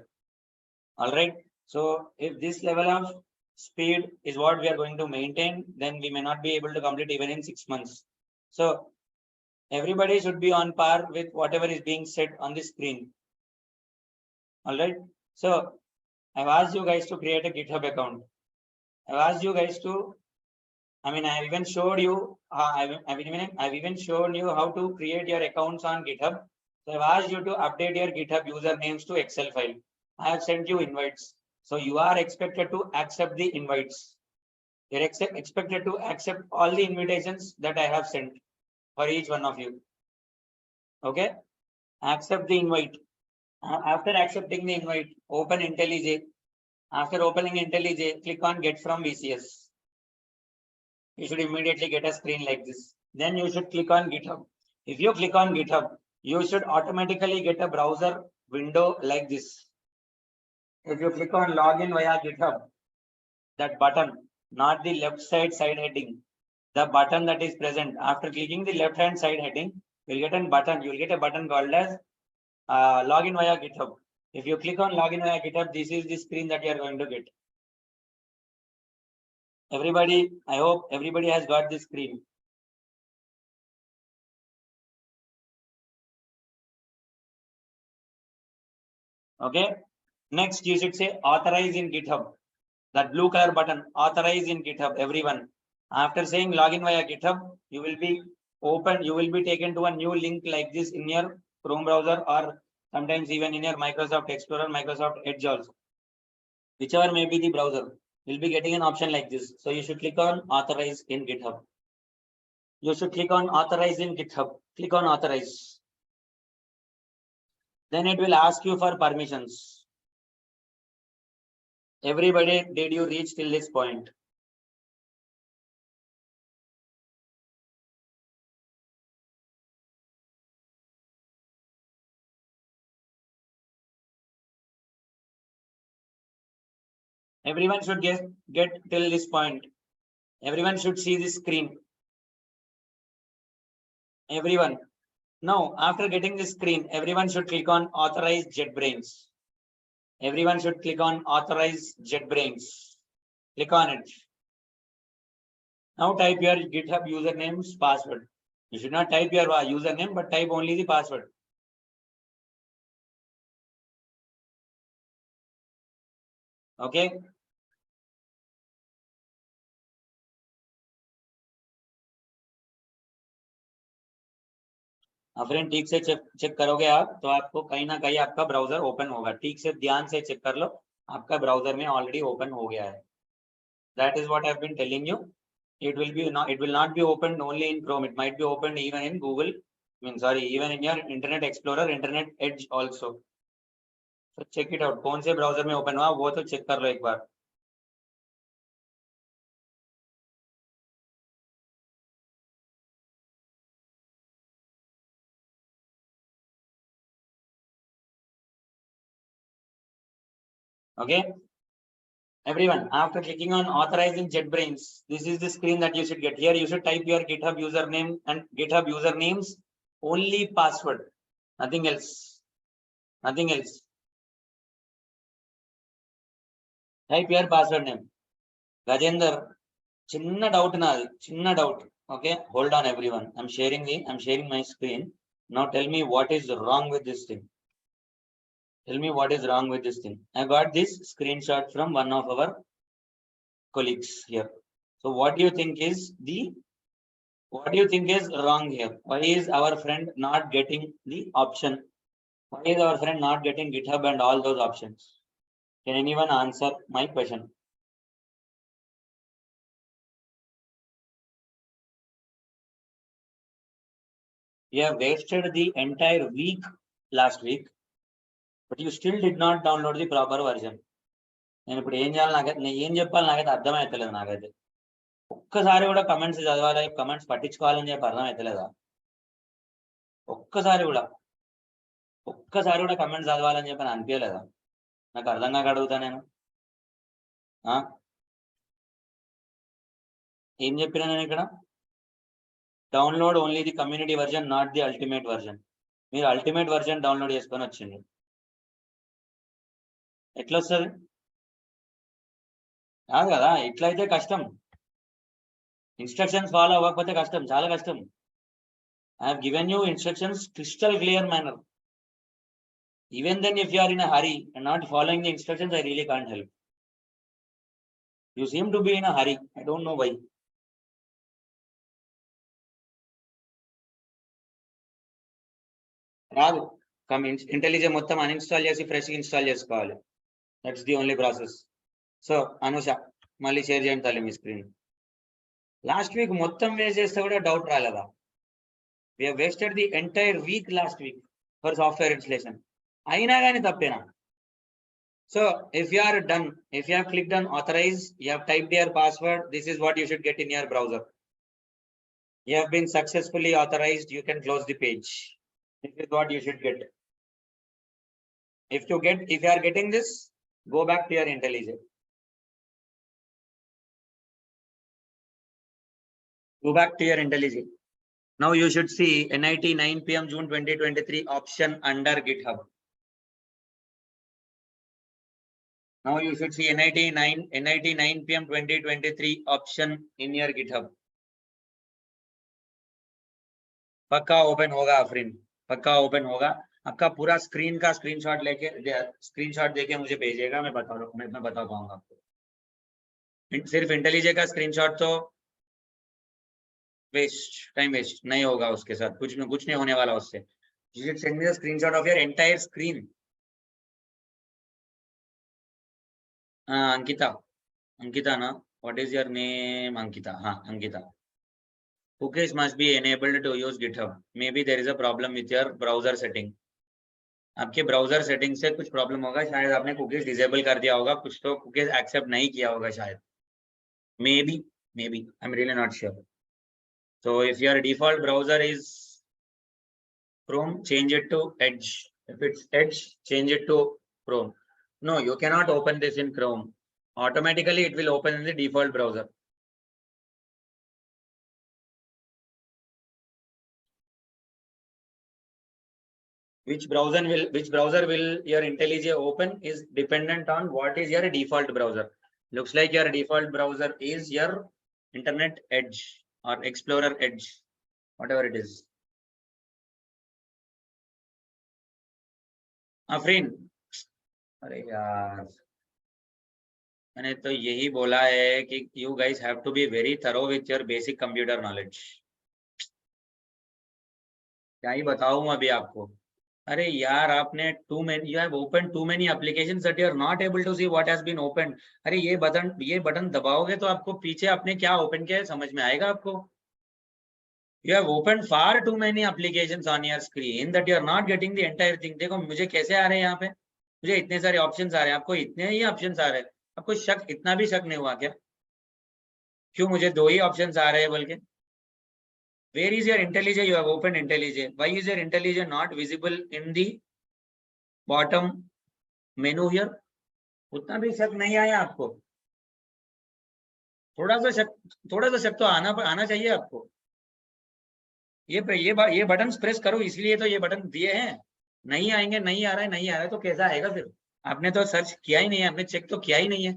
All right. So if this level of speed is what we are going to maintain, then we may not be able to complete even in 6 months. So everybody should be on par with whatever is being said on the screen. All right. So I've asked you guys to create a GitHub account. I've asked you guys to, I've even showed you, I've even shown you how to create your accounts on GitHub. So I've asked you to update your GitHub usernames to Excel file. I have sent you invites. So you are expected to accept the invites. You're expected to accept all the invitations that I have sent for each one of you. Okay? Accept the invite. After accepting the invite, open IntelliJ. After opening IntelliJ, click on Get from VCS. You should immediately get a screen like this. Then you should click on GitHub. If you click on GitHub, you should automatically get a browser window like this. If you click on login via GitHub, that button, not the left side heading, the button that is present after clicking the left hand side heading, you'll get a button. You'll get a button called as login via GitHub. If you click on login via GitHub, this is the screen that you are going to get. Everybody, I hope everybody has got this screen. Okay. Next, you should say authorize in GitHub. That blue color button, authorize in GitHub, everyone. After saying login via GitHub, you will be taken to a new link like this in your Chrome browser, or sometimes even in your Microsoft Explorer, Microsoft Edge also. Whichever may be the browser, you'll be getting an option like this. So you should click on authorize in GitHub. You should click on authorize in GitHub. Click on authorize. Then it will ask you for permissions. Everybody, did you reach till this point? Everyone should get till this point. Everyone should see this screen. Everyone. Now, after getting this screen, everyone should click on authorize JetBrains. Everyone should click on authorize JetBrains. Click on it. Now type your GitHub username's password. You should not type your username, but type only the password. Okay. Friend ठीक से check करोगे आप तो आपको कहीं ना कहीं आपका ब्राउजर ओपन होगा. ठीक से ध्यान से चेक कर लो, आपका ब्राउजर में ऑलरेडी ओपन हो गया है. That is what I have been telling you. It will not be opened only in Chrome. It might be opened even in Google. Even in your Internet Explorer, Internet Edge also. So check it out. कौन से browser में open हुआ वो तो check कर लो एक बार. Okay. Everyone, after clicking on authorizing JetBrains, this is the screen that you should get. Here you should type your GitHub username and GitHub usernames, only password, nothing else. Nothing else. Type your password name. Rajender, chinna doubt. Okay, hold on everyone. I'm sharing my screen. Now tell me what is wrong with this thing. Tell me what is wrong with this thing. I got this screenshot from one of our colleagues here. So what do you think is wrong here? Why is our friend not getting the option? Why is our friend not getting GitHub and all those options? Can anyone answer my question? You have wasted the entire week last week, but you still did not download the proper version. నేను ఇప్పుడు ఏం చేయాలి నేను ఏం చెప్పాలి నాకైతే అర్థమవుతలేదు. నాకైతే ఒక్కసారి కూడా కమెంట్స్ చదవాలి, కమెంట్స్ పట్టించుకోవాలని చెప్పి అర్థమవుతలేదా? ఒక్కసారి కూడా కమెంట్స్ చదవాలని చెప్పి అని అనిపించలేదా? నాకు అర్థం కాక అడుగుతా నేను. ఏం చెప్పినా నేను ఇక్కడ? Download only the community version, not the ultimate version. మీరు అల్టిమేట్ వర్జన్ డౌన్లోడ్ చేసుకొని వచ్చింది. ఎట్లా వస్తుంది? కాదు కదా, ఇట్లయితే కష్టం. ఇన్స్ట్రక్షన్స్ ఫాలో అవ్వకపోతే కష్టం, చాలా కష్టం. I have given you instructions crystal clear manner. Even then, if you are in a hurry and not following the instructions, I really can't help. You seem to be in a hurry. I don't know why. రాదు. IntelliJ మొత్తం uninstall చేసి fresh install చేసుకోవాలి. That's the only process. So Anusha మళ్ళీ share చేయండి తల్లి మీ screen. Last week మొత్తం waste చేస్తే కూడా డౌట్ రాలేదా? We have wasted the entire week last week for software installation. అయినా కానీ తప్పేనా? So if you are done, if you have clicked on authorize, you have typed your password, this is what you should get in your browser. You have been successfully authorized. You can close the page. This is what you should get. If you are getting this, go back to your IntelliJ. Go back to your IntelliJ. Now you should see NIT 9 p.m. June 2023 option under GitHub. Now you should see NIT 9 p.m. 2023 option in your GitHub. पक्का open होगा अफरीन, पक्का open होगा. आपका पूरा screen का screenshot देके मुझे भेजिएगा, मैं बता पाऊंगा आपको. सिर्फ इंटेलिजे का स्क्रीनशॉट तो टाइम वेस्ट नहीं होगा, उसके साथ कुछ नहीं होने वाला उससे. You should send me the screenshot of your entire screen. Ankita na, what is your name? Ankita. Ankita. Cookies must be enabled to use GitHub. Maybe there is a problem with your browser setting. आपके browser setting से कुछ problem होगा, शायद आपने cookies disable कर दिया होगा, कुछ तो कुकीज एक्सेप्ट नहीं किया होगा शायद. Maybe I'm really not sure. So if your default browser is Chrome, change it to Edge. If it's Edge, change it to Chrome. No, you cannot open this in Chrome. Automatically it will open in the default browser. Which browser will your IntelliJ open is dependent on what is your default browser. Looks like your default browser is your Internet Edge or Explorer Edge, whatever it is. Afreen, अरे यार, मैंने तो यही बोला है कि you guys have to be very thorough with your basic computer knowledge. क्या ही बताऊं अभी आपको. अरे यार, आपने you have opened too many applications that you are not able to see what has been opened. अरे ये बटन दबाओगे तो आपको पीछे आपने क्या ओपन किया है समझ में आएगा आपको. You have opened far too many applications on your screen that you are not getting the entire thing. देखो मुझे कैसे आ रहे हैं यहाँ पे, मुझे इतने सारे ऑप्शंस आ रहे हैं, आपको इतने ही ऑप्शंस आ रहे हैं. आपको इतना भी शक नहीं हुआ क्या? क्यों मुझे 2 ही ऑप्शंस आ रहे हैं बल्कि? Where is your IntelliJ? You have opened IntelliJ. Why is your IntelliJ not visible in the bottom menu here? उतना भी शक नहीं आया आपको? थोड़ा सा शक तो आना चाहिए आपको. ये बटन प्रेस करो, इसलिए तो ये बटन दिए हैं. नहीं आएंगे, नहीं आ रहा है तो कैसा आएगा फिर? आपने तो सर्च किया ही नहीं है, आपने चेक तो किया ही नहीं है.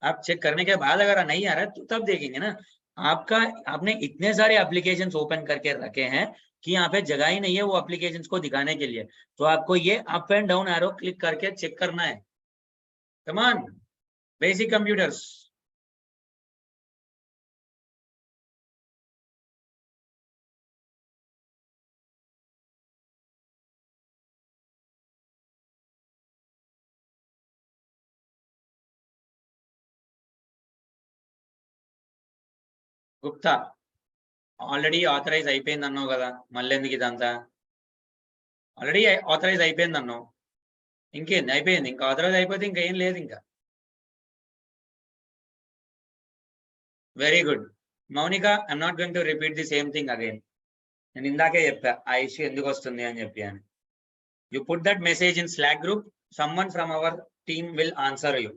आप चेक करने के बाद अगर नहीं आ रहा है तो तब देखेंगे ना. आपने इतने सारे एप्लीकेशंस ओपन करके रखे हैं कि यहाँ पे जगह ही नहीं है वो एप्लीकेशंस को दिखाने के लिए. तो आपको ये up and down arrow click करके चेक करना है. Come on, basic computers. Gupta, already authorise అయిపోయింది అన్నావు కదా, మళ్ళీ ఎందుకు ఇదంతా? ఆల్రెడీ ఆథరైజ్ అయిపోయింది అన్నావు, ఇంకేంది? అయిపోయింది, ఇంకా ఆథరైజ్ అయిపోతే ఇంకా ఏం లేదు. ఇంకా very good. Mounika, I'm not going to repeat the same thing again. నేను ఇందాకే చెప్పా ఆ ఇష్యూ ఎందుకు వస్తుంది అని చెప్పి అని. You put that message in slack group, someone from our team will answer you.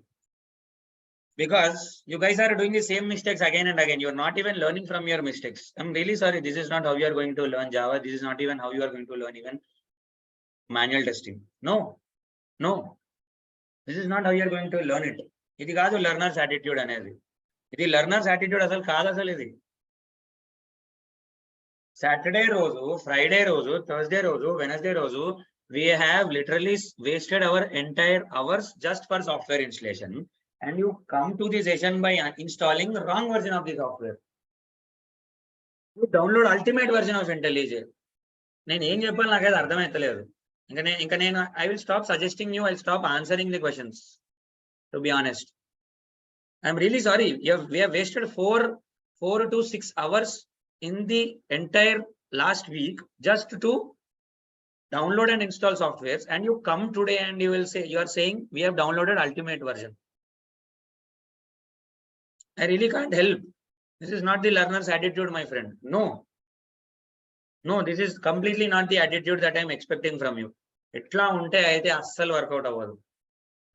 Because you guys are doing the same mistakes again and again. You are not even learning from your mistakes. I'm really sorry. This is not how you are going to learn Java. This is not even how you are going to learn even manual testing. No. This is not how you are going to learn it. ఇది కాదు learner's attitude అనేది. ఇది learner's attitude అసలు కాదు. అసలు ఇది Saturday రోజు, Friday రోజు, థర్స్డే రోజు, వెనస్డే రోజు we have literally wasted our entire hours just for software installation. And you come to the session by installing the wrong version of the software. You download ultimate version of IntelliJ. నేను ఏం చెప్పాలి నాకైతే అర్థమైతలేదు. ఇంకా నేను I will stop suggesting you. I'll stop answering the questions. To be honest, I'm really sorry. We have wasted 4 to 6 hours in the entire last week just to download and install softwares. And you come today and you are saying we have downloaded ultimate version. I really can't help. This is not the learner's attitude, my friend. No, this is completely not the attitude that I'm expecting from you. ఎట్లా ఉంటే అయితే అస్సలు work out అవ్వదు.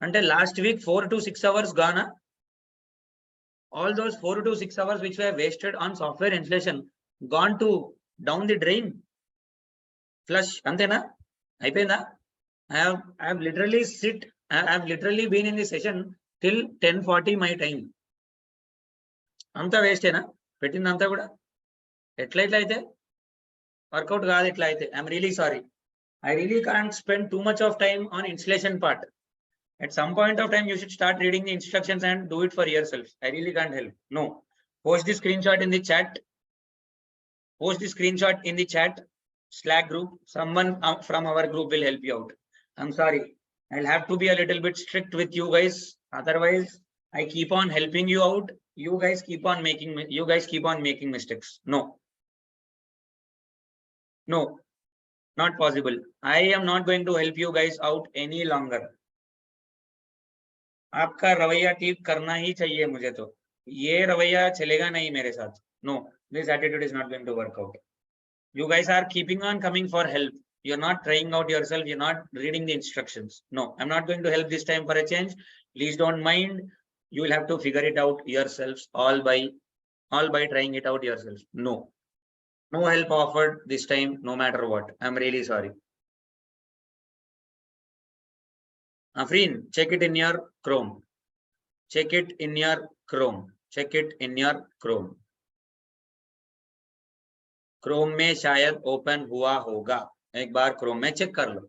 అంటే last week 4 to 6 hours Gaana all those 4 to 6 hours which were wasted on software installation gone to down the drain. Flush antena అయిపోయిందా? I have literally been in the session till 10:40 my time. అంతా వేస్టేనా పెట్టిందంతా కూడా? ఎట్లా అయితే work out కాదు ఇట్లా అయితే. I'm really sorry. I really can't spend too much of time on installation part. At some point of time you should start reading the instructions and do it for yourself. I really can't help. No, post the screenshot in the chat. Post the screenshot in the chat Slack group. Someone from our group will help you out. I'm sorry, I'll have to be a little bit strict with you guys, otherwise I keep on helping you out, you guys keep on making mistakes. No, not possible. I am not going to help you guys out any longer. आपका रवैया ठीक करना ही चाहिए मुझे, तो ये रवैया चलेगा नहीं मेरे साथ. No, this attitude is not going to work out. You guys are keeping on coming for help. You're not trying out yourself. You're not reading the instructions. No, I'm not going to help this time for a change. Please don't mind. You will have to figure it out yourselves all by trying it out yourselves. No help offered this time, no matter what. I'm really sorry. Afreen, check it in your Chrome. Check it in your Chrome. Check it in your Chrome. Chrome में शायद open हुआ होगा. एक बार Chrome में check कर लो.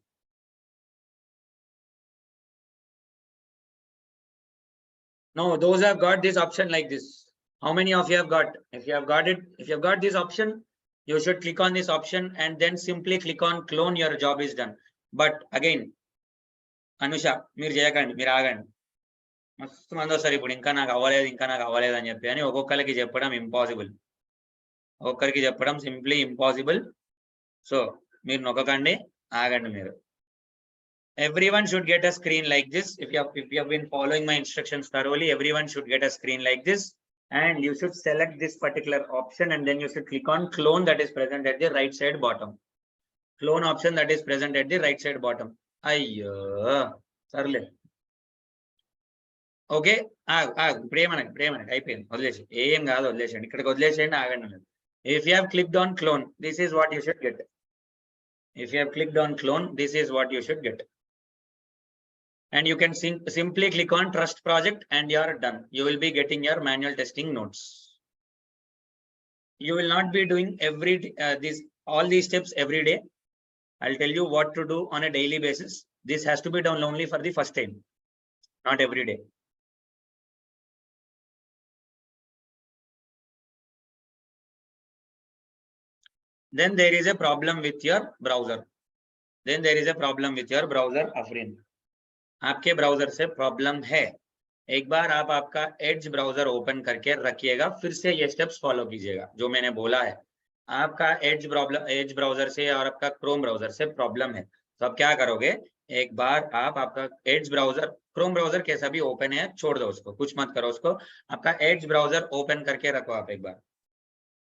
No, those have got this option like this. How many of you have got? If you have got this option, you should click on this option and then simply click on clone. Your job is done. But again, Anusha, మీరు చేయకండి, మీరు ఆగండి. మస్తు మంది వస్తారు ఇప్పుడు, ఇంకా నాకు అవ్వలేదు అని చెప్పి. అని ఒక్కొక్కరికి చెప్పడం ఇంపాసిబుల్. ఒక్కరికి చెప్పడం సింప్లీ ఇంపాసిబుల్. సో మీరు నొక్కకండి, ఆగండి మీరు. Everyone should get a screen like this. If you have been following my instructions thoroughly, everyone should get a screen like this, and you should select this particular option, and then you should click on clone that is present at the right side bottom. Clone option that is present at the right side bottom. Ayyo sarle. Okay, ప్రేమనకి అయిపోయింది, వదిలేసి. ఏం కాదు, వదిలేసండి, ఇక్కడికి వదిలేసేయండి, ఆగండి. If you have clicked on clone, this is what you should get. If you have clicked on clone, this is what you should get. And you can simply click on trust project and you are done. You will be getting your manual testing notes. You will not be doing all these steps every day. I'll tell you what to do on a daily basis. This has to be done only for the first time, not every day. Then there is a problem with your browser. Afrin, आपके browser से problem है. एक बार आप आपका edge browser open करके रखिएगा, फिर से ये स्टेप्स फॉलो कीजिएगा जो मैंने बोला है. आपका एड्ज ब्राउजर से और आपका क्रोम ब्राउजर से प्रॉब्लम है, तो आप क्या करोगे? एक बार आप आपका एड्ज ब्राउजर, क्रोम ब्राउजर कैसा भी ओपन है, छोड़ दो उसको, कुछ मत करो उसको. आपका एड्ज ब्राउजर ओपन करके रखो. आप एक बार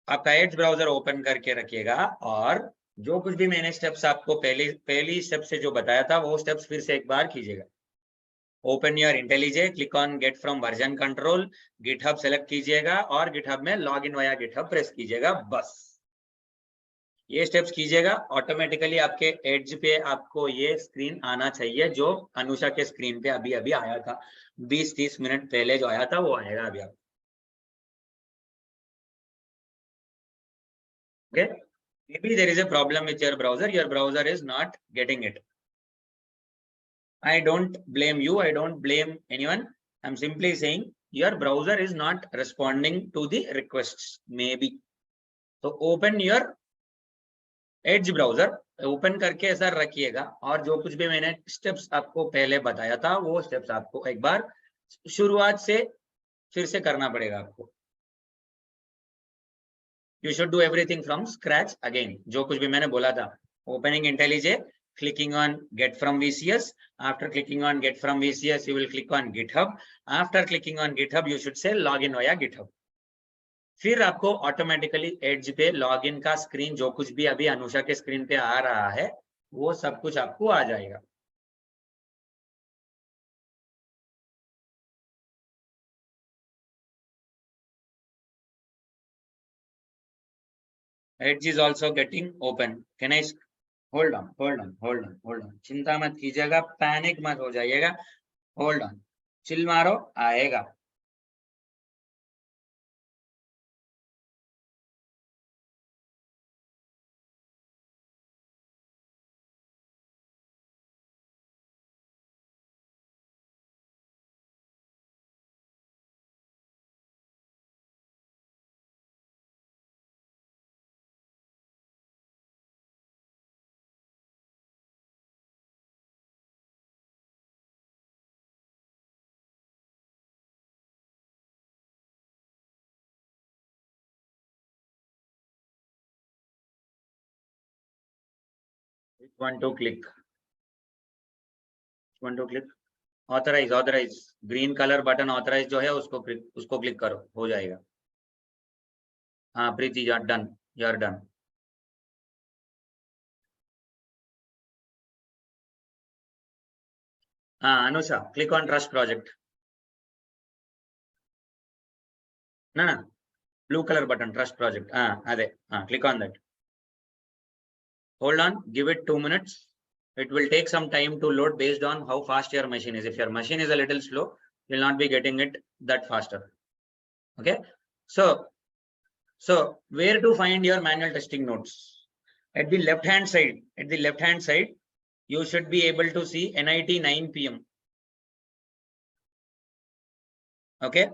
आपका एड्ज ब्राउजर ओपन करके रखिएगा, और जो कुछ भी मैंने स्टेप्स आपको पहली स्टेप से जो बताया था, वो स्टेप्स फिर से एक बार कीजिएगा. Open your IntelliJ, click on get from version control, GitHub select कीजिएगा और गिटहब में log in via GitHub press कीजिएगा. बस ये स्टेप्स कीजिएगा, ऑटोमेटिकली आपके एड्ज पे आपको ये स्क्रीन आना चाहिए जो अनुषा के स्क्रीन पे अभी आया था. 20-30 मिनट पहले जो आया था वो आएगा अभी आपको. Okay, maybe there is a problem with your browser. Your browser is not getting it. I don't blame you. I don't blame anyone. I'm simply saying your browser is not responding to the requests. Maybe. So open your edge browser, open करके ऐसा रखिएगा, और जो कुछ भी मैंने steps आपको पहले बताया था, वो स्टेप्स आपको एक बार शुरुआत से फिर से करना पड़ेगा आपको. You should do everything from scratch again. जो कुछ भी मैंने बोला था, opening IntelliJ, clicking on get from VCS. After clicking on get from VCS, you will click on GitHub. After clicking on GitHub, you should say login via GitHub. फिर आपको automatically edge पे login का screen, जो कुछ भी अभी अनुषा के screen पे आ रहा है, वो सब कुछ आपको आ जाएगा. edge is also getting open. Can I hold on, चिंता मत कीजिएगा, पैनिक मत हो जाइएगा, होल्ड ऑन, चिल मारो, आएगा. One to click, authorise, green colour button authorise जो है उसको क्लिक करो, हो जाएगा. हाँ प्रीति, यू आर डन. हाँ Anusha, click on trust project. ना blue colour button trust project, अदे, click on that. Hold on, give it 2 minutes. It will take some time to load based on how fast your machine is. If your machine is a little slow, you will not be getting it that faster. Okay. So where to find your manual testing notes? At the left hand side, you should be able to see NIT 9 PM. Okay.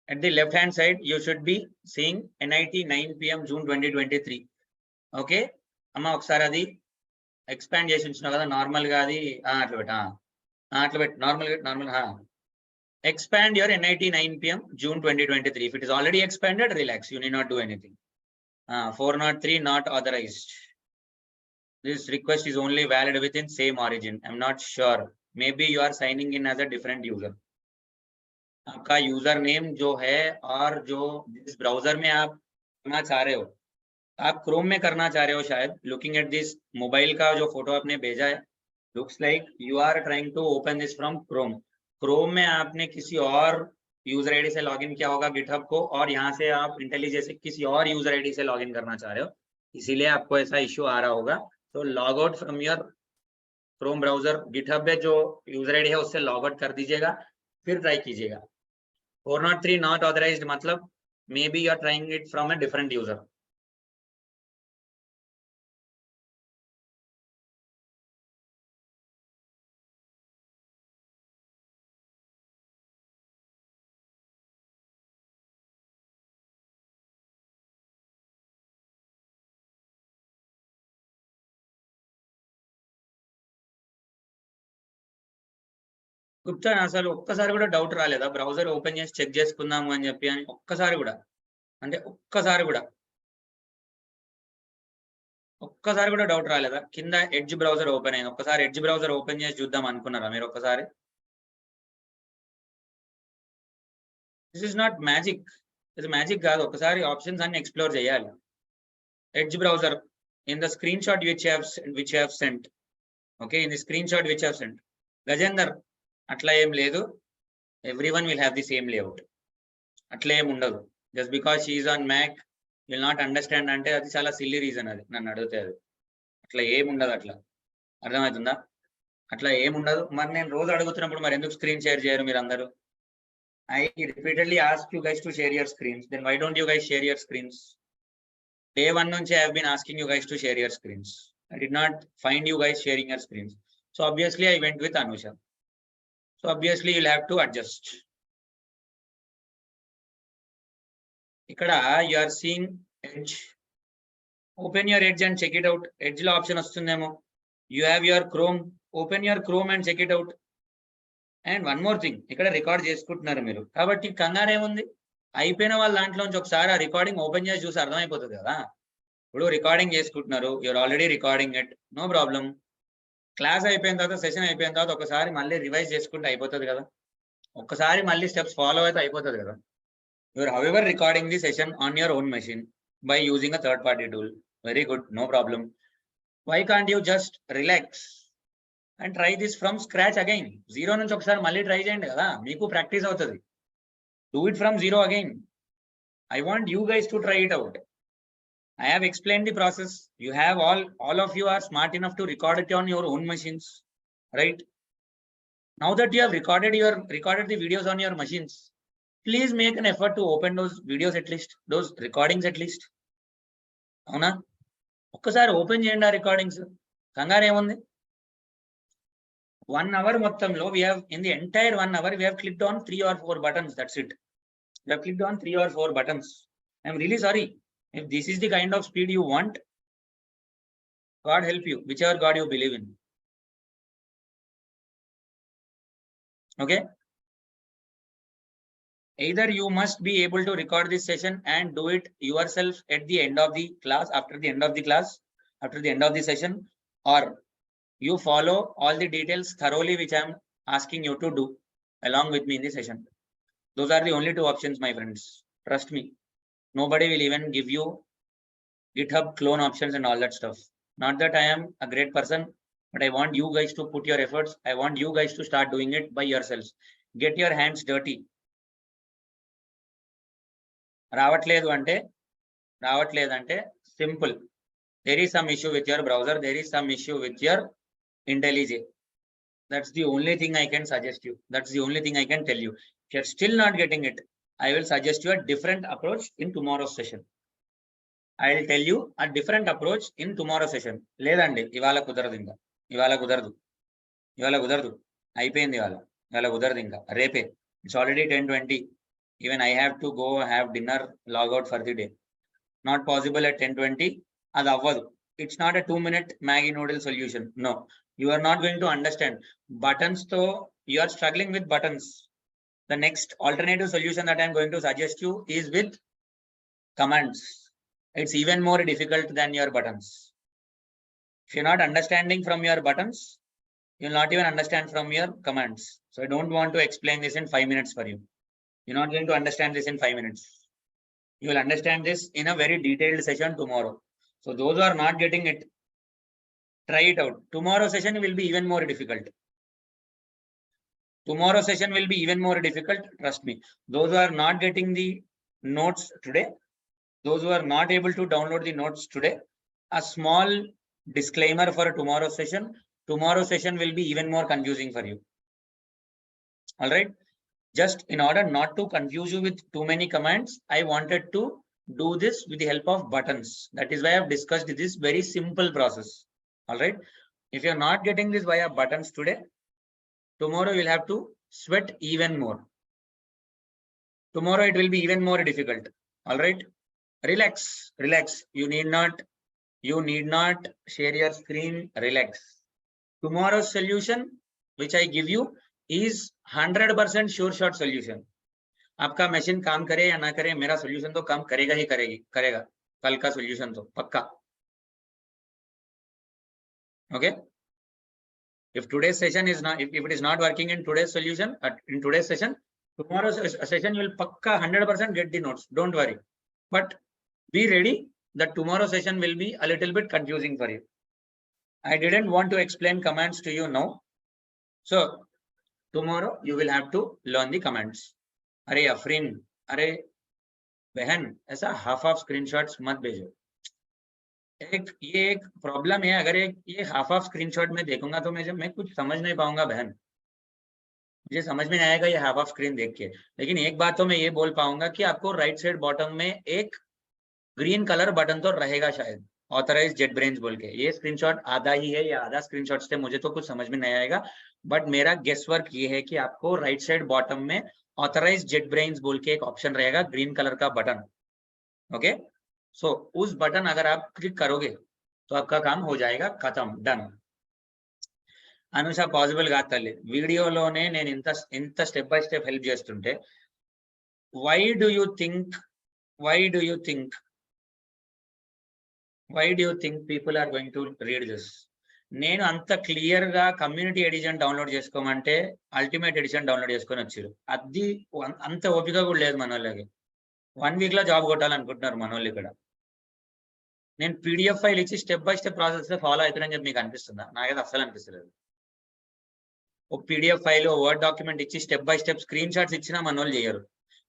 At the left hand side, you should be seeing NIT 9 PM June 2023. Okay. అమ్మ ఒకసారి అది expand చేసి ఉంచినావు కదా, normal గా అది అట్లా పెట్టు, normal expand your NIT 9 PM June 2023. If it is already expanded, relax, you need not do anything. 403 not authorized. This request is only valid within same origin. I'm not sure, maybe you are signing in as a different user. आपका user name जो है और जो जिस browser में आप करना चाह रहे हो, आप क्रोम में करना चाह रहे हो शायद. लुकिंग एट दिस मोबाइल का जो फोटो आपने भेजा है, looks like you are trying to open this from Chrome. Chrome में आपने किसी और यूजर आईडी से लॉगिन किया होगा गिटहब को, और यहाँ से आप इंटेलिजेंस से किसी और यूजर आईडी से लॉगिन करना चाह रहे हो, इसीलिए आपको ऐसा इश्यू आ रहा होगा. तो log out from your Chrome browser, GitHub में जो यूजर आईडी है उससे लॉग आउट कर दीजिएगा, फिर ट्राई कीजिएगा. 403 नॉट ऑथराइज्ड मतलब may be you are trying it from a different user. Gupta అసలు ఒక్కసారి కూడా డౌట్ రాలేదా బ్రౌజర్ ఓపెన్ చేసి చెక్ చేసుకుందాము అని చెప్పి? అని ఒక్కసారి కూడా డౌట్ రాలేదా? కింద ఎడ్జ్ బ్రౌజర్ ఓపెన్ అయింది, ఒక్కసారి ఎడ్జ్ బ్రౌజర్ ఓపెన్ చేసి చూద్దాం అనుకున్నారా మీరు ఒక్కసారి? దిస్ ఇస్ నాట్ మ్యాజిక్, ఇది మ్యాజిక్ కాదు. ఒకసారి ఆప్షన్స్ అన్ని ఎక్స్ప్లోర్ చేయాలి. Edge browser in the screen shot which have sent. Okay, in the screen shot which have sent. Gajender, అట్లా ఏం లేదు, everyone will have the same layout, అట్లా ఏం ఉండదు. Just because she is on Mac will not understand అంటే అది చాలా silly reason. అది నన్ను అడిగితే అది అట్లా ఏముండదు. అట్లా అర్థమవుతుందా? అట్లా ఏముండదు. మరి నేను రోజు అడుగుతున్నప్పుడు మరి ఎందుకు స్క్రీన్ షేర్ చేయరు మీరు అందరూ? I repeatedly ask you guys to share your screens, then why don't you guys share your screens? Day one nunchi I have been asking you guys to share your screens. I did not find you guys sharing your screens, so obviously I went with Anusha. So obviously you'll have to adjust. Ikkada you are seeing edge. Open your edge and check it out. Edge lo option vastundemo. You have your Chrome. Open your Chrome and check it out. And one more thing, ఇక్కడ record చేసుకుంటున్నారు మీరు కాబట్టి కంగారు ఏముంది? అయిపోయిన వాళ్ళ దాంట్లోంచి ఒకసారి ఆ రికార్డింగ్ ఓపెన్ చేసి చూసి అర్థమైపోతుంది కదా. ఇప్పుడు రికార్డింగ్ చేసుకుంటున్నారు, you're already recording it, no problem. Class అయిపోయిన తర్వాత, సెషన్ అయిపోయిన తర్వాత ఒకసారి మళ్ళీ రివైజ్ చేసుకుంటే అయిపోతుంది కదా. ఒక్కసారి మళ్ళీ స్టెప్స్ ఫాలో అయితే అయిపోతుంది కదా. You're however recording the session on your own machine by using a third party tool. Very good, no problem. Why can't you just relax and try this from scratch again? Zero నుంచి ఒకసారి మళ్ళీ try చేయండి కదా, మీకు practice అవుతుంది. Do it from zero again. I want you guys to try it out. I have explained the process. You have all of you are smart enough to record it on your own machines, right? Now that you have recorded the videos on your machines, please make an effort to open those videos at least, those recordings at least. అవునా? ఒక్కసారి open చేయండి ఆ recordings. కంగారు ఏముంది? 1 hour మొత్తంలో we have in the entire 1 hour we have clicked on 3 or 4 buttons. That's it. We have clicked on 3 or 4 buttons. I'm really sorry. If this is the kind of speed you want, God help you, whichever God you believe in. Okay. Either you must be able to record this session and do it yourself at the end of the class, after the end of the class, after the end of the session, or you follow all the details thoroughly, which I'm asking you to do along with me in the session. Those are the only 2 options, my friends. Trust me. Nobody will even give you GitHub clone options and all that stuff. Not that I am a great person, but I want you guys to put your efforts. I want you guys to start doing it by yourselves. Get your hands dirty. రావట్లేదు అంటే simple. There is some issue with your browser. There is some issue with your IntelliJ. That's the only thing I can suggest you. That's the only thing I can tell you. If you're still not getting it, I will suggest you a different approach in tomorrow's session. I will tell you a different approach in tomorrow's session. లేదండి ఇవాళ కుదరదు, ఇంకా ఇవాళ కుదరదు అయిపోయింది, ఇవాళ కుదరదు, ఇంకా రేపే. It's already 10:20. Even I have to go have dinner, log out for the day. Not possible at 10:20. అది అవ్వదు. It's not a 2-minute Maggi noodle solution. No, you are not going to understand. Buttons though, you are struggling with buttons. The next alternative solution that I am going to suggest you is with commands. It's even more difficult than your buttons. If you're not understanding from your buttons, you'll not even understand from your commands. So I don't want to explain this in 5 minutes for you. You're not going to understand this in 5 minutes. You will understand this in a very detailed session tomorrow. So those who are not getting it, try it out. Tomorrow's session will be even more difficult. Trust me. Those who are not getting the notes today, those who are not able to download the notes today, a small disclaimer for tomorrow's session. Tomorrow's session will be even more confusing for you. All right. Just in order not to confuse you with too many commands, I wanted to do this with the help of buttons. That is why I have discussed this very simple process. All right. If you're not getting this via buttons today, tomorrow you'll have to sweat even more. Tomorrow it will be even more difficult. All right. Relax. You need not share your screen. Relax. Tomorrow's solution, which I give you, is 100% sure shot solution. आपका machine काम करे या ना करे, मेरा solution तो काम करेगा ही करेगा कल का सोल्यूशन तो पक्का. Okay. If today's session is not, if it is not working in today's solution, in today's session, tomorrow's session you will pakka 100% get the notes. Don't worry. But be ready that tomorrow's session will be a little bit confusing for you. I didn't want to explain commands to you now. So tomorrow you will have to learn the commands. अरे अफरीन, अरे बहन, ऐसा half screenshots मत भेजो. ये एक problem है. अगर ये हाफ स्क्रीनशॉट में देखूंगा तो मैं कुछ समझ नहीं पाऊंगा बहन. मुझे समझ में नहीं आएगा ये हाफ स्क्रीन देख के. लेकिन एक बात तो मैं ये बोल पाऊंगा कि आपको राइट साइड बॉटम में एक ग्रीन कलर बटन तो रहेगा शायद, ऑथराइज जेट ब्रेन्स बोल के. ये स्क्रीनशॉट आधा ही है या आधा स्क्रीनशॉट थे, मुझे तो कुछ समझ में नहीं आएगा. बट मेरा गेस वर्क ये है कि आपको राइट साइड बॉटम में ऑथराइज जेट ब्रेन्स बोल के एक ऑप्शन रहेगा, ग्रीन कलर का बटन. ओके. सो उस बटन अगर आप क्लिक करोगे तो आपका काम हो जाएगा, खत्म, डन. అనుష పాసిబుల్ కాదు తల్లి. వీడియోలోనే నేను ఇంత స్టెప్ బై స్టెప్ హెల్ప్ చేస్తుంటే why do you think people are going to read this? నేను అంత క్లియర్ గా కమ్యూనిటీ ఎడిషన్ డౌన్లోడ్ చేసుకోమంటే అల్టిమేట్ ఎడిషన్ డౌన్లోడ్ చేసుకొని వచ్చారు. అది అంత ఓపిక కూడా లేదు మన వాళ్ళకి. 1 వీక్ లో జాబ్ కొట్టాలనుకుంటున్నారు మన వాళ్ళు ఇక్కడ. నేను పీడిఎఫ్ ఫైల్ ఇచ్చి step by step process follow అవుతానని చెప్పి మీకు అనిపిస్తుందా? నాకైతే అస్సలు అనిపిస్తలేదు. ఒక పీడిఎఫ్ ఫైల్, వర్డ్ డాక్యుమెంట్ ఇచ్చి step by step screen shots ఇచ్చినా మన వాళ్ళు చేయరు.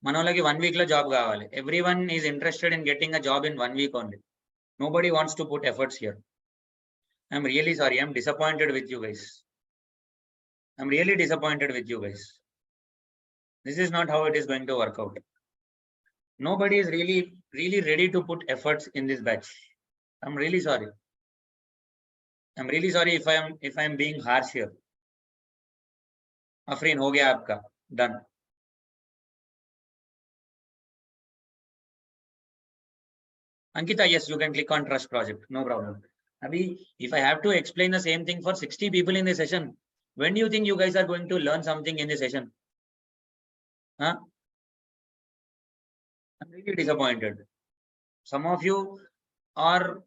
మన వాళ్ళకి 1 వీక్ లో జాబ్ కావాలి. Every one is interested in getting a job in 1 week only. Nobody wants to put efforts here. I'm really sorry. I'm disappointed with you guys. I'm really disappointed with you guys. This is not how it is going to work out. Nobody is really ready to put efforts in this batch. I'm really sorry. I'm really sorry if I'm being harsh here. Afreen, हो गया आपका. Done. Ankita, yes, you can click on trust project. No problem. Abhi, if I have to explain the same thing for 60 people in the session, when do you think you guys are going to learn something in the session? Huh? I'm really disappointed. Some of you are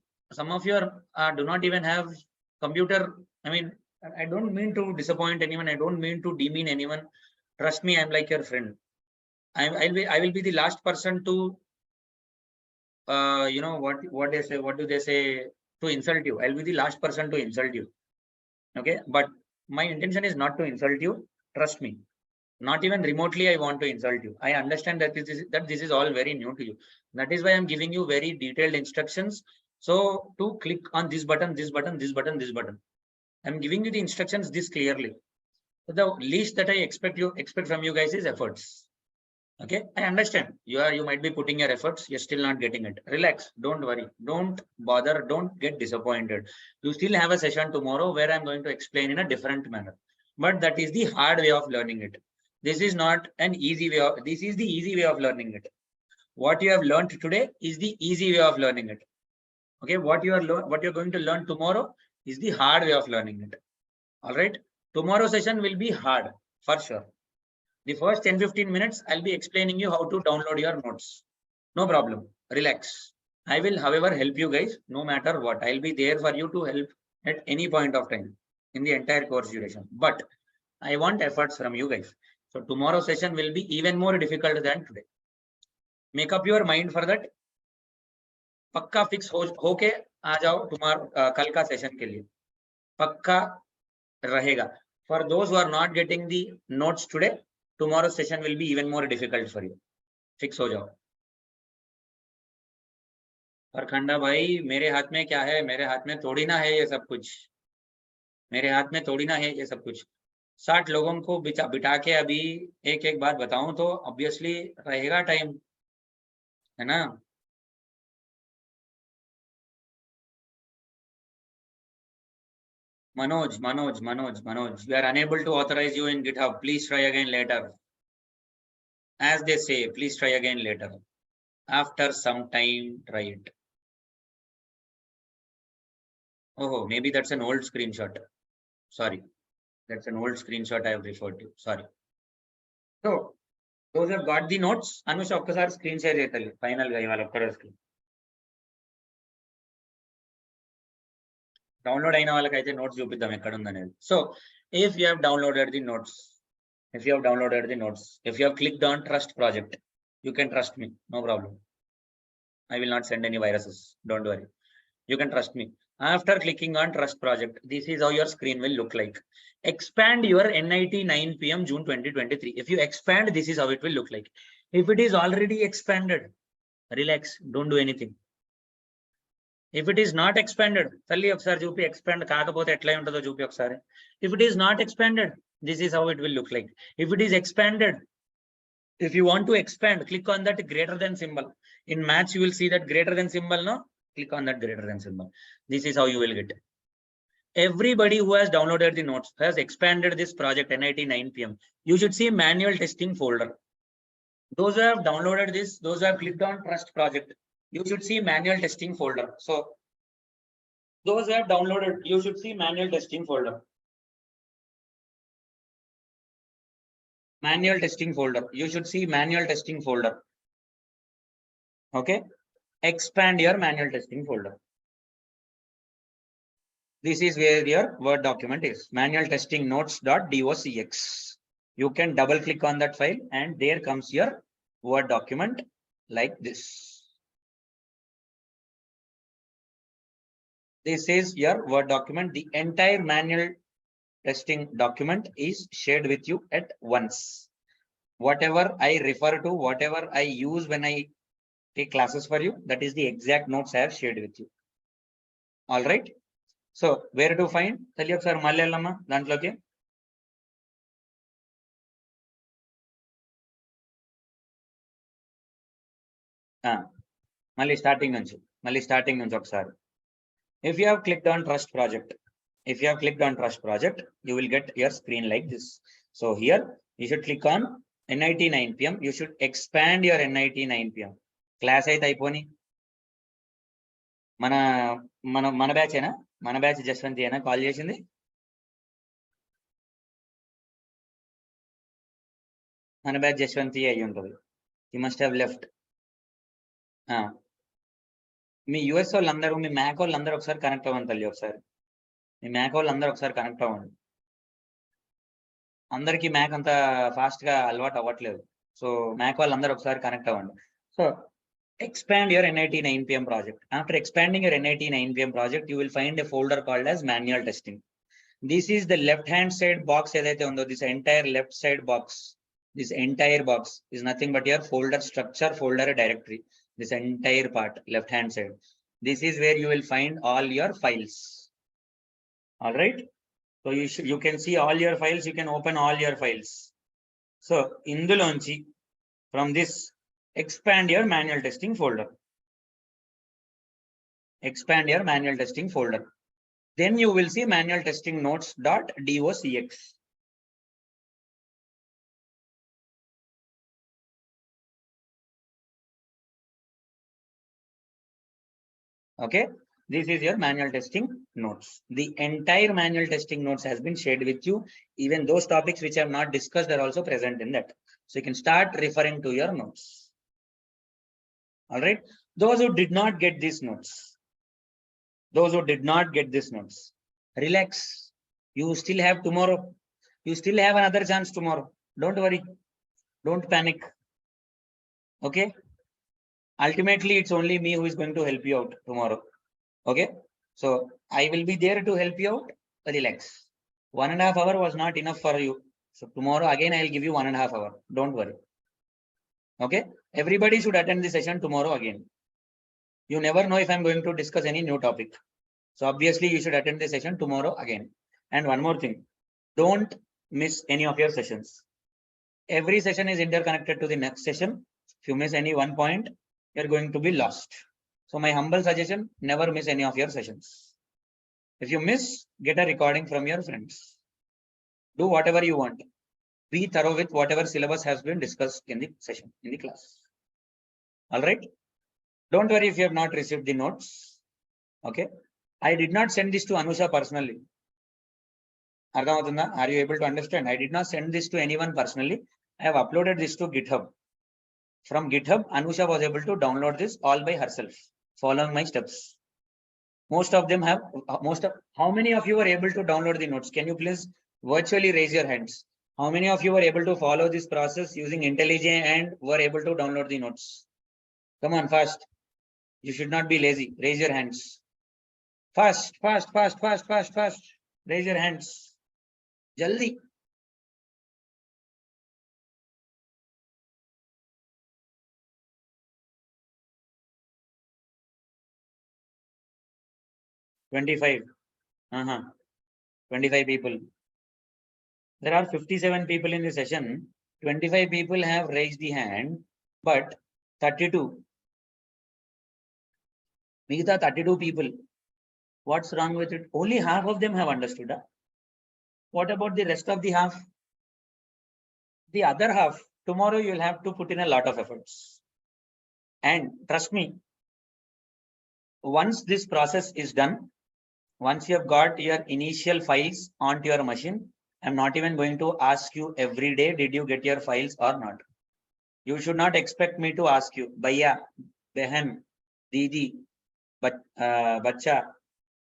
do not even have computer. I mean, I don't mean to disappoint anyone. I don't mean to demean anyone. Trust me, I'm like your friend. I will be the last person to you know what they say, what do they say, to insult you. I'll be the last person to insult you. Okay, but my intention is not to insult you. Trust me. Not even remotely I want to insult you. I understand that this is all very new to you. That is why I'm giving you very detailed instructions. So to click on this button, this button, this button, this button. I'm giving you the instructions this clearly. So the least that I expect from you guys is efforts. Okay, I understand. You might be putting your efforts, you're still not getting it. Relax, don't worry, don't bother, don't get disappointed. You still have a session tomorrow where I'm going to explain in a different manner. But that is the hard way of learning it. This is not an easy way of, this is the easy way of learning it. What you have learned today is the easy way of learning it. Okay, what you're going to learn tomorrow is the hard way of learning it. All right, tomorrow session will be hard for sure. The first 10-15 minutes, I'll be explaining you how to download your notes. No problem. Relax. I will, however, help you guys no matter what. I'll be there for you to help at any point of time in the entire course duration. But I want efforts from you guys. So tomorrow's session will be even more difficult than today. Make up your mind for that. पक्का fix होके आ जाओ तुम्हारा कल का session के लिए. पक्का रहेगा. For those who are not getting the notes today, tomorrow's session will be even more difficult for you. Fix हो जाओ. और खंडा भाई, मेरे हाथ में क्या है? मेरे हाथ में थोड़ी ना है ये सब कुछ. मेरे हाथ में थोड़ी ना है ये सब कुछ. 60 लोगों को बिठा के अभी एक एक बात बताऊं तो ऑब्वियसली रहेगा टाइम, है ना? Manoj, we are unable to authorize you in GitHub. Please try again later. As they say, please try again later. After some time, try it. Oh, maybe that's an old screenshot. Sorry, that's an old screenshot I have referred to. Sorry. So, those have got the notes. Anush, ఒక్కసారి screen share చేయాలి. Final గా ఇవాళ ఒక్కరోజుకి. Download అయిన వాళ్ళకైతే notes చూపిద్దాం ఎక్కడ ఉందనేది. So, if you have downloaded the notes, if you have clicked on trust project, you can trust me, no problem. I will not send any viruses, don't worry. You can trust me. After clicking on trust project, this is how your screen will look like. Expand your NIT 9 PM June 2023. If you expand, this is how it will look like. If it is already expanded, relax, don't do anything. If it is not expanded, తల్లి ఒకసారి చూపి expand కాకపోతే ఎట్లా ఉంటుందో చూపి ఒకసారి. If it is not expanded, this is how it will look like. If it is expanded, if you want to expand, click on that greater than symbol. In Maths, you will see that greater than symbol, no? Click on that greater than symbol. This is how you will get it. Everybody who has downloaded the notes has expanded this project NIT 9 PM. You should see manual testing folder. Those who have downloaded this, those who have clicked on trust project, you should see manual testing folder. So those who have downloaded, you should see manual testing folder. Manual testing folder. You should see manual testing folder. Okay. Expand your manual testing folder. This is where your Word document is. Manual testing notes.docx. You can double click on that file and there comes your Word document like this. This is your Word document. The entire manual testing document is shared with you at once. Whatever I refer to, whatever I use when I take classes for you, that is the exact notes I have shared with you. All right. So where to find? Tell you sir Malayalama dantloki. Mali starting nunchi ఒకసారి. If you have clicked on trust project, you will get your screen like this. So here you should click on NIT 9 PM. You should expand your NIT 9 PM. Class అయితే అయిపోని మన మన మన batch ఏనా, మన batch Jaswanthi ఏనా call చేసింది? మన batch Jaswanthi అయ్యి ఉంటుంది. You must have left. Me US వాళ్ళందరూ, మీ మ్యాక్ వాళ్ళందరూ ఒకసారి కనెక్ట్ అవ్వండి తల్లి. ఒకసారి మీ మ్యాక్ వాళ్ళందరూ ఒకసారి కనెక్ట్ అవ్వండి. అందరికీ మ్యాక్ అంత ఫాస్ట్ గా అలవాటు అవ్వట్లేదు. సో మ్యాక్ వాళ్ళందరూ ఒకసారి కనెక్ట్ అవ్వండి. So expand your NIT 9 PM project. After expanding your NIT 9 PM project, you will find a folder called as manual testing. This is the left hand side box. This entire left side box, this entire box is nothing but your folder structure, folder directory. This entire part, left hand side, this is where you will find all your files. All right. So you can see all your files. You can open all your files. So indulonchi, from this, expand your manual testing folder. Expand your manual testing folder. Then you will see manual testing notes.docx. Okay, this is your manual testing notes. The entire manual testing notes has been shared with you. Even those topics which I have not discussed are also present in that. So you can start referring to your notes. All right. Those who did not get these notes, relax. You still have tomorrow. You still have another chance tomorrow. Don't worry. Don't panic. Okay. Ultimately, it's only me who is going to help you out tomorrow. Okay. So I will be there to help you out. Relax. 1.5 hours was not enough for you. So tomorrow again, I'll give you 1.5 hours. Don't worry. Okay. Everybody should attend the session tomorrow again. You never know if I'm going to discuss any new topic. So obviously you should attend the session tomorrow again. And one more thing, don't miss any of your sessions. Every session is interconnected to the next session. If you miss any one point, you're going to be lost. So my humble suggestion, never miss any of your sessions. If you miss, get a recording from your friends. Do whatever you want. Be thorough with whatever syllabus has been discussed in the session, in the class. All right. Don't worry if you have not received the notes. Okay. I did not send this to Anusha personally. Are you able to understand? I did not send this to anyone personally. I have uploaded this to GitHub. From GitHub, Anusha was able to download this all by herself, following my steps. Most of them have, how many of you were able to download the notes? Can you please virtually raise your hands? How many of you were able to follow this process using IntelliJ and were able to download the notes? Come on, fast. You should not be lazy. Raise your hands. Fast. Raise your hands. Jaldi. $25. 25 people. There are 57 people in the session. 25 people have raised the hand, but 32. Megitha 32 people. What's wrong with it? Only half of them have understood. What about the rest of the half? The other half, tomorrow you will have to put in a lot of efforts. And trust me, once this process is done, once you have got your initial files onto your machine, I'm not even going to ask you every day, did you get your files or not? You should not expect me to ask you, Bhaiya, Behan, Didi, but Bacha,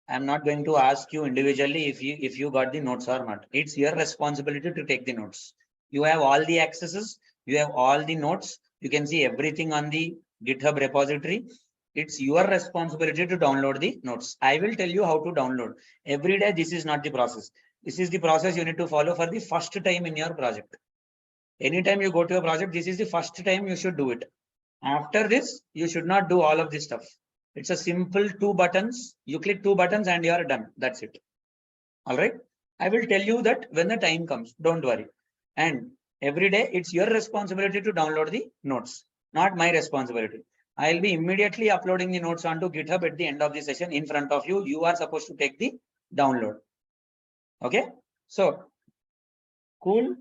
I'm not going to ask you individually if you got the notes or not. It's your responsibility to take the notes. You have all the accesses, you have all the notes, you can see everything on the GitHub repository. It's your responsibility to download the notes. I will tell you how to download. Every day, this is not the process. This is the process you need to follow for the first time in your project. Anytime you go to a project, this is the first time you should do it. After this, you should not do all of this stuff. It's a simple 2 buttons. You click 2 buttons and you are done. That's it. All right. I will tell you that when the time comes. Don't worry. And every day it's your responsibility to download the notes, not my responsibility. I'll be immediately uploading the notes onto GitHub at the end of the session in front of you. You are supposed to take the download. Okay. So cool,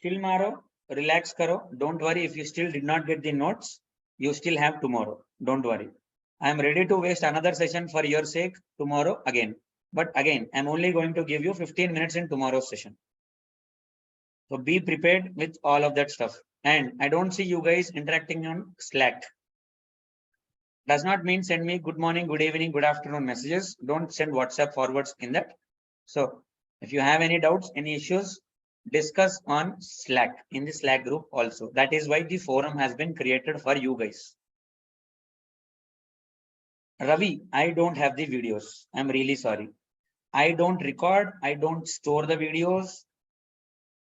chill maro, relax karo. Don't worry if you still did not get the notes. You still have tomorrow. Don't worry. I am ready to waste another session for your sake tomorrow again. But again, I'm only going to give you 15 minutes in tomorrow's session. So be prepared with all of that stuff. And I don't see you guys interacting on Slack. Does not mean send me good morning, good evening, good afternoon messages. Don't send WhatsApp forwards in that. So if you have any doubts, any issues, discuss on Slack, in the Slack group also. That is why the forum has been created for you guys. Ravi, I don't have the videos. I'm really sorry. I don't record. I don't store the videos.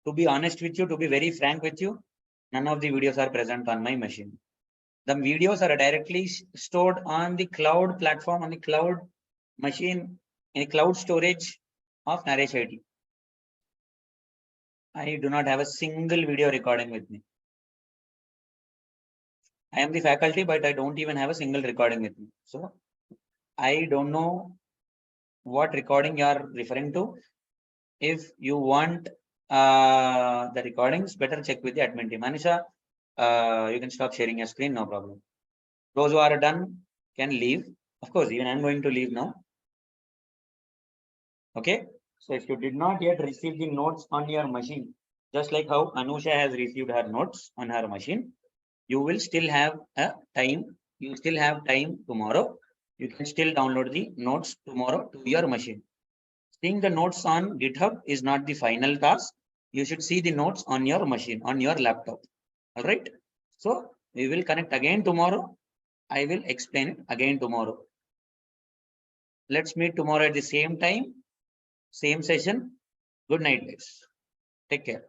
To be honest with you, to be very frank with you, none of the videos are present on my machine. The videos are directly stored on the cloud platform, on the cloud machine, in cloud storage of Naresh IT. I do not have a single video recording with me. I am the faculty, but I don't even have a single recording with me. So I don't know what recording you are referring to. If you want the recordings, better check with the admin team. Manisha, you can stop sharing your screen, no problem. Those who are done can leave. Of course, even I'm going to leave now. Okay. So if you did not yet receive the notes on your machine, just like how Anusha has received her notes on her machine, you will still have a time. You still have time tomorrow. You can still download the notes tomorrow to your machine. Seeing the notes on GitHub is not the final task. You should see the notes on your machine, on your laptop. All right. So we will connect again tomorrow. I will explain it again tomorrow. Let's meet tomorrow at the same time, same session. Good night, guys. Take care.